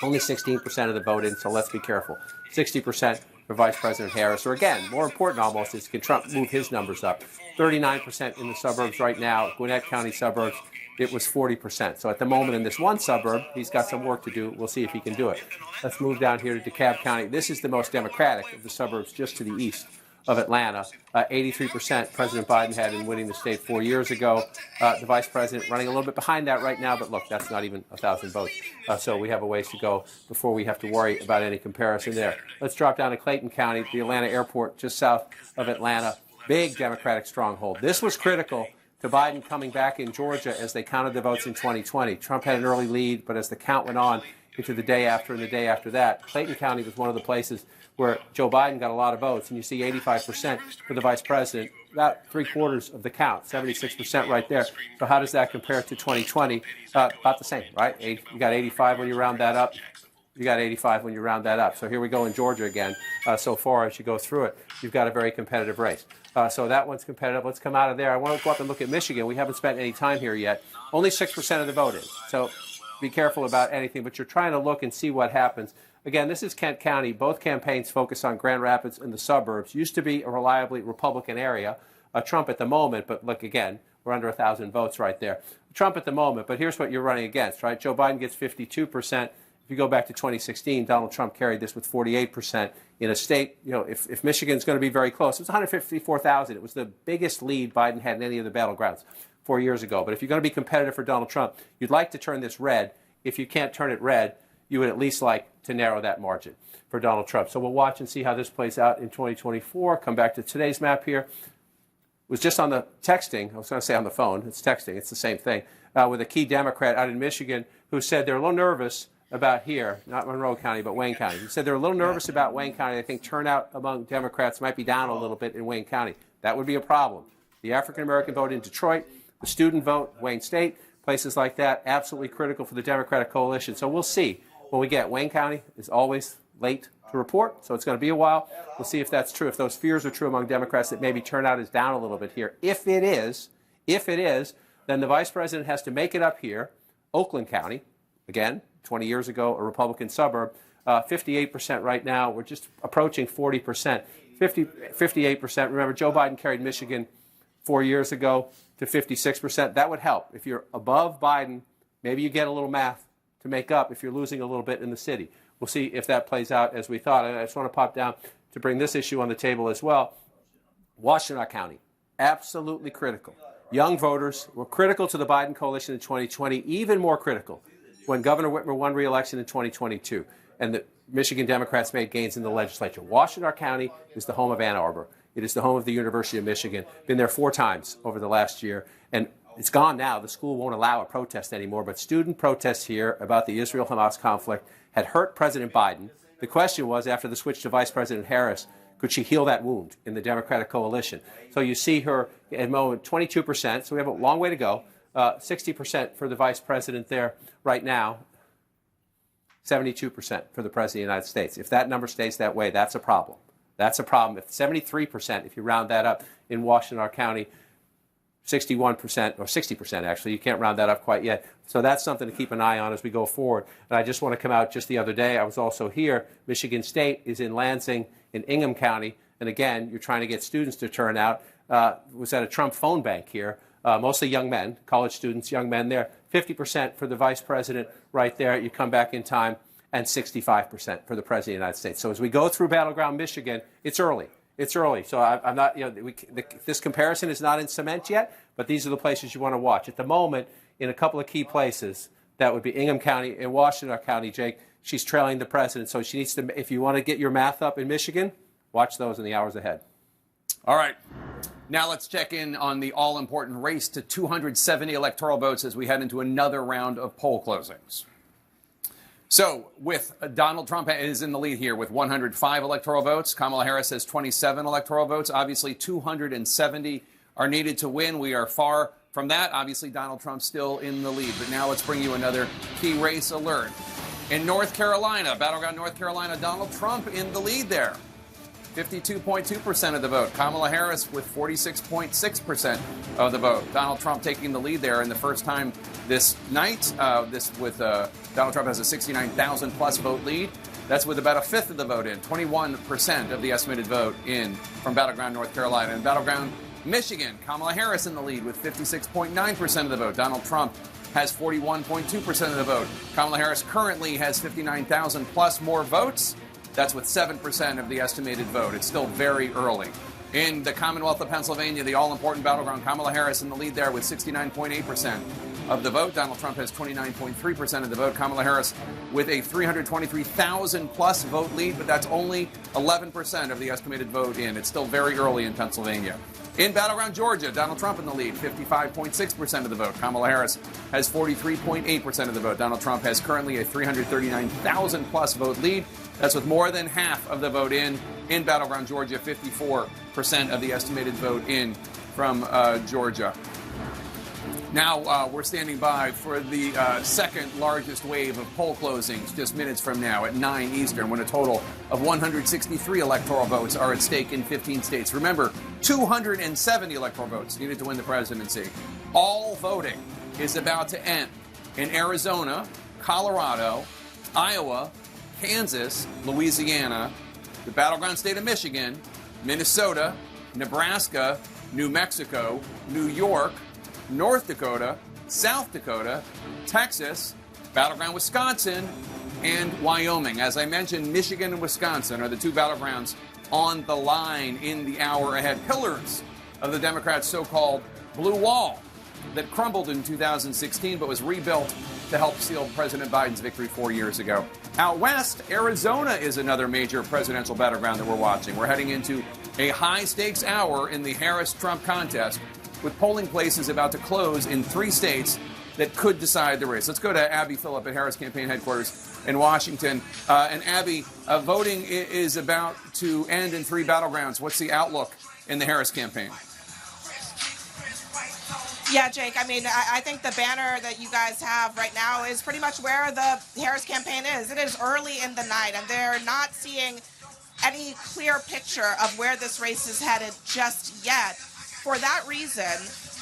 Only 16% of the vote in, so let's be careful. 60% for Vice President Harris, or again, more important almost, is can Trump move his numbers up? 39% in the suburbs right now. Gwinnett County suburbs, it was 40%. So at the moment in this one suburb, he's got some work to do. We'll see if he can do it. Let's move down here to DeKalb County. This is the most Democratic of the suburbs just to the east of Atlanta. 83% President Biden had in winning the state 4 years ago. The vice president running a little bit behind that right now, but look, that's not even 1,000 votes. So we have a ways to go before we have to worry about any comparison there. Let's drop down to Clayton County, the Atlanta airport just south of Atlanta. Big Democratic stronghold. This was critical to Biden coming back in Georgia as they counted the votes in 2020. Trump had an early lead, but as the count went on into the day after and the day after that, Clayton County was one of the places where Joe Biden got a lot of votes, and you see 85% for the vice president, about three-quarters of the count, 76% right there. So how does that compare to 2020? About the same, right? You got 85 when you round that up. You got 85 when you round that up. So here we go in Georgia again. So far, as you go through it, you've got a very competitive race. So that one's competitive. Let's come out of there. I want to go up and look at Michigan. We haven't spent any time here yet. Only 6% of the vote is. So be careful about anything, but you're trying to look and see what happens. Again, this is Kent County. Both campaigns focus on Grand Rapids and the suburbs. Used to be a reliably Republican area. Trump at the moment, but look again, we're under 1,000 votes right there. Trump at the moment, but here's what you're running against, right? Joe Biden gets 52%. If you go back to 2016, Donald Trump carried this with 48% in a state. You know, if Michigan's going to be very close, it was 154,000. It was the biggest lead Biden had in any of the battlegrounds 4 years ago. But if you're going to be competitive for Donald Trump, you'd like to turn this red. If you can't turn it red, you would at least like to narrow that margin for Donald Trump. So we'll watch and see how this plays out in 2024. Come back to today's map here. It was just on the texting. I was going to say on the phone. It's texting. It's the same thing. With a key Democrat out in Michigan who said they're a little nervous about here, not Monroe County, but Wayne County. He said they're a little nervous about Wayne County. They think turnout among Democrats might be down a little bit in Wayne County. That would be a problem. The African-American vote in Detroit, the student vote, Wayne State, places like that, absolutely critical for the Democratic coalition. So we'll see when we get. Wayne County is always late to report, so it's going to be a while. We'll see if that's true, if those fears are true among Democrats that maybe turnout is down a little bit here. If it is, then the vice president has to make it up here. Oakland County, again, 20 years ago, a Republican suburb, 58% right now. We're just approaching 40%. 58%. Remember, Joe Biden carried Michigan 4 years ago to 56%. That would help. If you're above Biden, maybe you get a little math to make up if you're losing a little bit in the city. We'll see if that plays out as we thought. And I just want to pop down to bring this issue on the table as well. Washtenaw County, absolutely critical. Young voters were critical to the Biden coalition in 2020, even more critical when Governor Whitmer won re-election in 2022, and the Michigan Democrats made gains in the legislature. Washtenaw County is the home of Ann Arbor. It is the home of the University of Michigan. Been there 4 times over the last year, and it's gone now. The school won't allow a protest anymore, but student protests here about the Israel-Hamas conflict had hurt President Biden. The question was, after the switch to Vice President Harris, could she heal that wound in the Democratic coalition? So you see her at the moment 22%, so we have a long way to go. 60% for the vice president there right now, 72% for the president of the United States. If that number stays that way, that's a problem. That's a problem. If 73%, if you round that up in Washtenaw County, 61% or 60% actually, you can't round that up quite yet. So that's something to keep an eye on as we go forward. And I just want to come out just the other day, I was also here, Michigan State is in Lansing in Ingham County, and again, you're trying to get students to turn out. Was at a Trump phone bank here, mostly young men, college students, young men there. 50% for the vice president right there. You come back in time, and 65% for the president of the United States. So as we go through battleground Michigan, it's early. It's early. So I'm not, this comparison is not in cement yet, but these are the places you want to watch. At the moment, in a couple of key places, that would be Ingham County and Washtenaw County, Jake, she's trailing the president. So she needs to, if you want to get your math up in Michigan, watch those in the hours ahead. All right. Now let's check in on the all-important race to 270 electoral votes as we head into another round of poll closings. So, with Donald Trump is in the lead here with 105 electoral votes. Kamala Harris has 27 electoral votes. Obviously, 270 are needed to win. We are far from that. Obviously, Donald Trump still in the lead. But now let's bring you another key race alert. In North Carolina, battleground North Carolina, Donald Trump in the lead there. 52.2% of the vote. Kamala Harris with 46.6% of the vote. Donald Trump taking the lead there in the first time this night. Donald Trump has a 69,000 plus vote lead. That's with about a fifth of the vote in, 21% of the estimated vote in from battleground North Carolina. And battleground Michigan, Kamala Harris in the lead with 56.9% of the vote. Donald Trump has 41.2% of the vote. Kamala Harris currently has 59,000 plus more votes. That's with 7% of the estimated vote. It's still very early. In the Commonwealth of Pennsylvania, the all-important battleground, Kamala Harris in the lead there with 69.8% of the vote. Donald Trump has 29.3% of the vote. Kamala Harris with a 323,000-plus vote lead, but that's only 11% of the estimated vote in. It's still very early in Pennsylvania. In battleground Georgia, Donald Trump in the lead, 55.6% of the vote. Kamala Harris has 43.8% of the vote. Donald Trump has currently a 339,000-plus vote lead. That's with more than half of the vote in battleground Georgia, 54% of the estimated vote in from Georgia. Now we're standing by for the second largest wave of poll closings just minutes from now at 9 Eastern, when a total of 163 electoral votes are at stake in 15 states. Remember, 270 electoral votes needed to win the presidency. All voting is about to end in Arizona, Colorado, Iowa, Kansas, Louisiana, the battleground state of Michigan, Minnesota, Nebraska, New Mexico, New York, North Dakota, South Dakota, Texas, battleground Wisconsin, and Wyoming. As I mentioned, Michigan and Wisconsin are the two battlegrounds on the line in the hour ahead. Pillars of the Democrats' so-called blue wall that crumbled in 2016 but was rebuilt to help seal President Biden's victory 4 years ago. Out west, Arizona is another major presidential battleground that we're watching. We're heading into a high-stakes hour in the Harris-Trump contest, with polling places about to close in 3 states that could decide the race. Let's go to Abby Phillip at Harris Campaign Headquarters in Washington. And Abby, voting is about to end in 3 battlegrounds. What's the outlook in the Harris campaign? Yeah, Jake, I mean, I think the banner that you guys have right now is pretty much where the Harris campaign is. It is early in the night, and they're not seeing any clear picture of where this race is headed just yet. For that reason,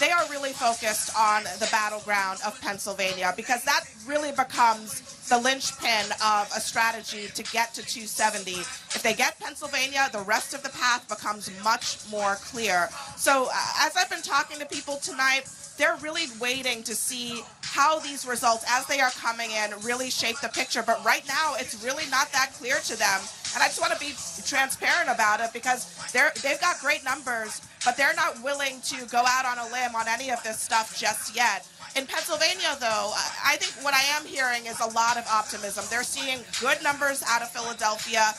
they are really focused on the battleground of Pennsylvania, because that really becomes the linchpin of a strategy to get to 270. If they get Pennsylvania, the rest of the path becomes much more clear. So as I've been talking to people tonight, they're really waiting to see how these results, as they are coming in, really shape the picture. But right now, it's really not that clear to them. And I just want to be transparent about it because they've got great numbers, but they're not willing to go out on a limb on any of this stuff just yet. In Pennsylvania, though, I think what I am hearing is a lot of optimism. They're seeing good numbers out of Philadelphia.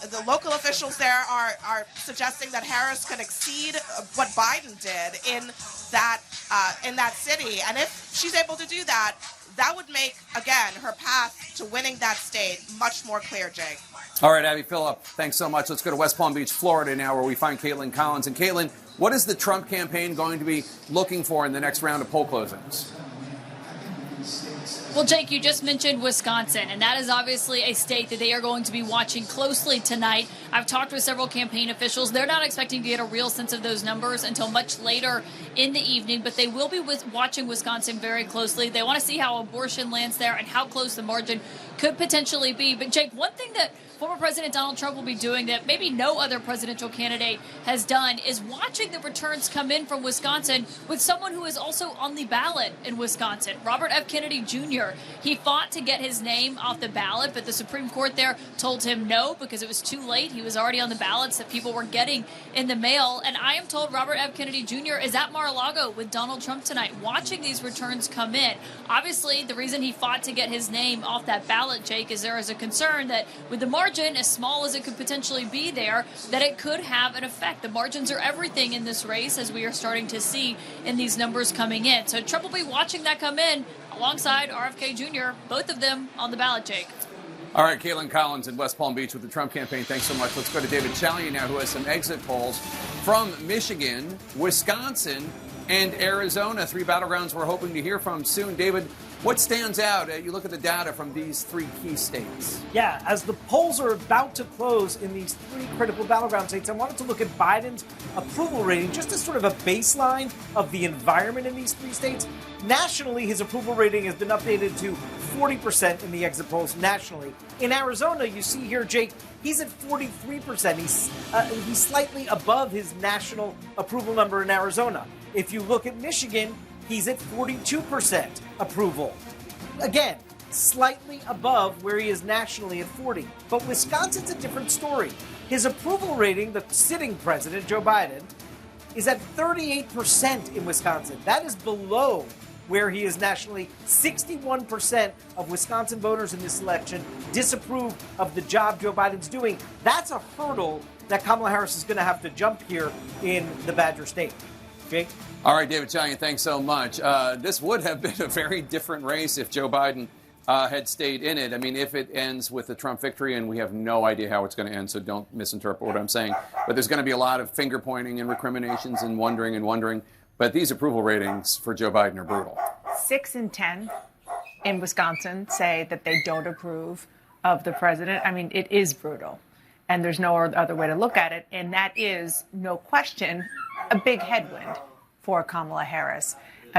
The local officials there are suggesting that Harris could exceed what Biden did in that city. And if she's able to do that, that would make, again, her path to winning that state much more clear, Jake. All right, Abby Phillip, thanks so much. Let's go to West Palm Beach, Florida now, where we find Caitlin Collins. And Caitlin, what is the Trump campaign going to be looking for in the next round of poll closings? Well, Jake, you just mentioned Wisconsin, and that is obviously a state that they are going to be watching closely tonight. I've talked with several campaign officials. They're not expecting to get a real sense of those numbers until much later in the evening, but they will be watching Wisconsin very closely. They want to see how abortion lands there and how close the margin could potentially be. But, Jake, one thing that former President Donald Trump will be doing that maybe no other presidential candidate has done is watching the returns come in from Wisconsin with someone who is also on the ballot in Wisconsin, Robert F. Kennedy Jr. He fought to get his name off the ballot, but the Supreme Court there told him no because it was too late. He was already on the ballots that people were getting in the mail. And I am told Robert F. Kennedy Jr. is at Mar-a-Lago with Donald Trump tonight, watching these returns come in. Obviously, the reason he fought to get his name off that ballot, Jake, is there is a concern that with the margin, as small as it could potentially be there, that it could have an effect. The margins are everything in this race, as we are starting to see in these numbers coming in. So Trump will be watching that come in alongside RFK Jr., both of them on the ballot, Jake. All right, Caitlin Collins in West Palm Beach with the Trump campaign. Thanks so much. Let's go to David Chalier now, who has some exit polls from Michigan, Wisconsin, and Arizona. Three battlegrounds we're hoping to hear from soon. David, what stands out? You look at the data from these three key states. Yeah, as the polls are about to close in these three critical battleground states, I wanted to look at Biden's approval rating just as sort of a baseline of the environment in these three states. Nationally, his approval rating has been updated to 40% in the exit polls nationally. In Arizona, you see here, Jake, he's at 43%. He's slightly above his national approval number in Arizona. If you look at Michigan, he's at 42% approval. Again, slightly above where he is nationally at 40. But Wisconsin's a different story. His approval rating, the sitting president, Joe Biden, is at 38% in Wisconsin. That is below where he is nationally. 61% of Wisconsin voters in this election disapprove of the job Joe Biden's doing. That's a hurdle that Kamala Harris is going to have to jump here in the Badger State. Jake? All right, David Chalier, thanks so much. This would have been a very different race if Joe Biden had stayed in it. I mean, if it ends with a Trump victory, and we have no idea how it's going to end, so don't misinterpret what I'm saying. But there's going to be a lot of finger pointing and recriminations and wondering. But these approval ratings for Joe Biden are brutal. 6 in 10 in Wisconsin say that they don't approve of the president. I mean, it is brutal. And there's no other way to look at it. And that is, no question, a big headwind for Kamala Harris,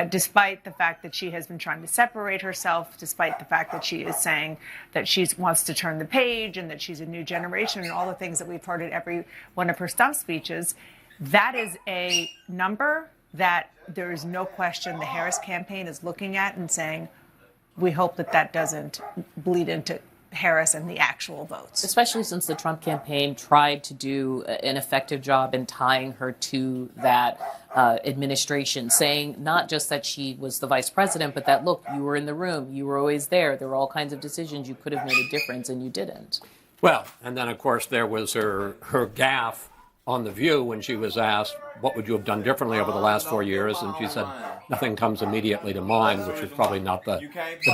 despite the fact that she has been trying to separate herself, despite the fact that she is saying that she wants to turn the page and that she's a new generation and all the things that we've heard at every one of her stump speeches. That is a number that there is no question the Harris campaign is looking at and saying, we hope that that doesn't bleed into Harris and the actual votes. Especially since the Trump campaign tried to do an effective job in tying her to that administration, saying not just that she was the vice president, but that, look, you were in the room, you were always there. There were all kinds of decisions you could have made a difference, and you didn't. Well, and then, of course, there was her gaffe on The View when she was asked, what would you have done differently over the last 4 years? And she said, nothing comes immediately to mind, which is probably not the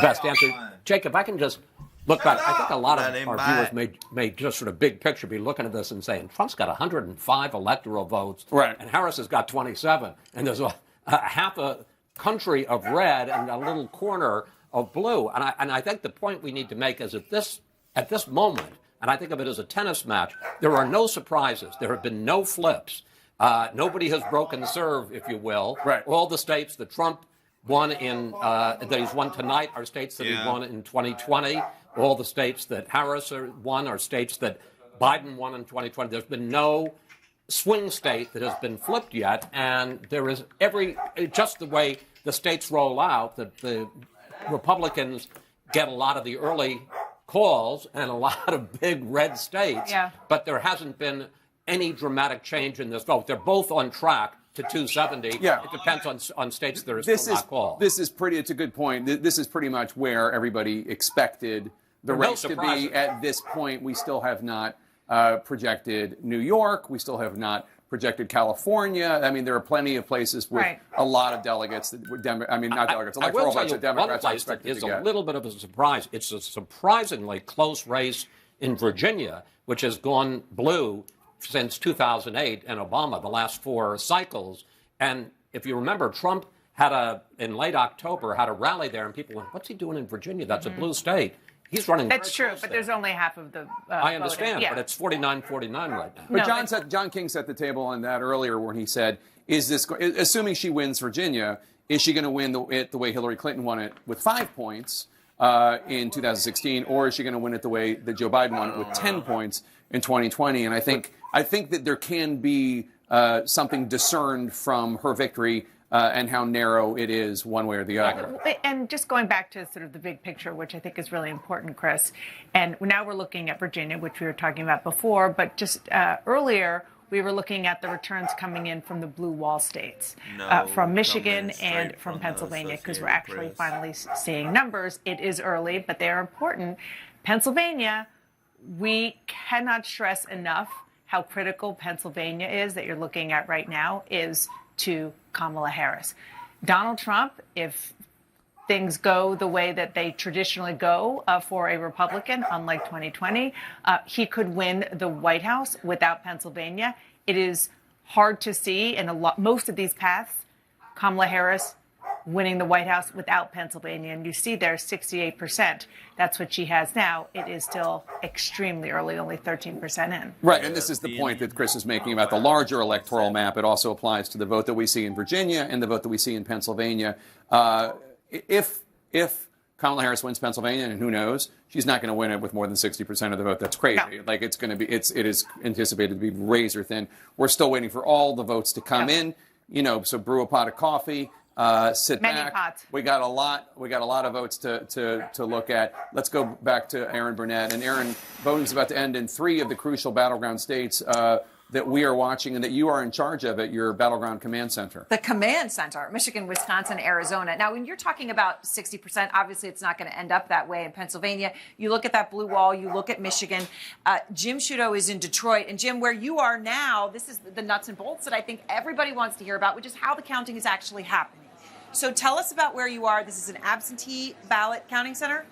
best answer. Jake, if I can just look back, I think a lot of our viewers may just sort of big picture be looking at this and saying, Trump's got 105 electoral votes, right, and Harris has got 27, and there's a half a country of red and a little corner of blue. And I think the point we need to make is at this moment, and I think of it as a tennis match, there are no surprises. There have been no flips. Nobody has broken the serve, if you will. Right. All the states that Trump won that he's won tonight are states that he won in 2020. All the states that Harris won are states that Biden won in 2020. There's been no swing state that has been flipped yet, and there is just the way the states roll out, that the Republicans get a lot of the early calls and a lot of big red states. Yeah. But there hasn't been any dramatic change in this vote. They're both on track to 270. Yeah. It depends on states that are This still is not called. this is pretty. It's a good point. This is pretty much where everybody expected the No race to surprises. be at this point. We still have not projected New York. We still have not projected California. I mean, there are plenty of places with Right. a lot of delegates that were not delegates, I will electoral tell votes you that Democrats one are place that expected is to a get. little bit of a surprise. It's a surprisingly close race in Virginia, which has gone blue since 2008 and Obama, the last 4 cycles. And if you remember, Trump in late October had a rally there, and people went, "What's he doing in Virginia? That's a blue state." He's running. That's very true, close but there. there's only half of the. I understand, voting. Yeah. but it's 49-49 right now. But John King set the table on that earlier, where he said, "Is this assuming she wins Virginia? Is she going to win the way Hillary Clinton won it with 5 points in 2016, or is she going to win it the way that Joe Biden won it with 10 points in 2020?" And I think that there can be something discerned from her victory and how narrow it is one way or the other. And just going back to sort of the big picture, which I think is really important, Chris, and now we're looking at Virginia, which we were talking about before, but just earlier we were looking at the returns coming in from the blue wall states, from Michigan and from Pennsylvania, because we're actually finally seeing numbers. It is early, but they are important. Pennsylvania, we cannot stress enough how critical Pennsylvania is that you're looking at right now is to Kamala Harris. Donald Trump, if things go the way that they traditionally go for a Republican, unlike 2020, he could win the White House without Pennsylvania. It is hard to see in most of these paths, Kamala Harris winning the White House without Pennsylvania. And you see there 68%. That's what she has now. It is still extremely early, only 13% in. Right, and this is the point that Chris is making about the larger electoral map. It also applies to the vote that we see in Virginia and the vote that we see in Pennsylvania. If Kamala Harris wins Pennsylvania, and who knows, she's not going to win it with more than 60% of the vote. That's crazy. No. Like it is anticipated to be razor thin. We're still waiting for all the votes to come in. So brew a pot of coffee. Sit Many back. pots. We got a lot of votes to look at. Let's go back to Aaron Burnett. And Aaron, voting's about to end in 3 of the crucial battleground states that we are watching and that you are in charge of at your Battleground Command Center. The Command Center, Michigan, Wisconsin, Arizona. Now, when you're talking about 60%, obviously it's not going to end up that way in Pennsylvania. You look at that blue wall, you look at Michigan. Jim Sciutto is in Detroit. And Jim, where you are now, this is the nuts and bolts that I think everybody wants to hear about, which is how the counting is actually happening. So tell us about where you are. This is an absentee ballot counting center?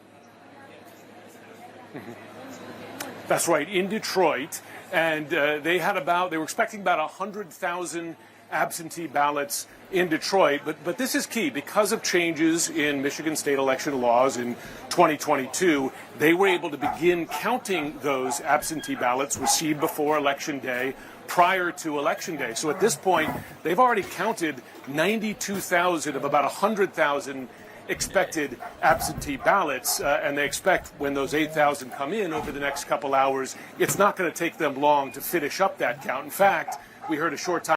That's right, in Detroit. And they were expecting about 100,000 absentee ballots in Detroit. But this is key. Because of changes in Michigan state election laws in 2022, they were able to begin counting those absentee ballots received before Election Day prior to Election Day. So at this point, they've already counted 92,000 of about 100,000 expected absentee ballots, and they expect when those 8,000 come in over the next couple hours, it's not going to take them long to finish up that count. In fact, we heard a short time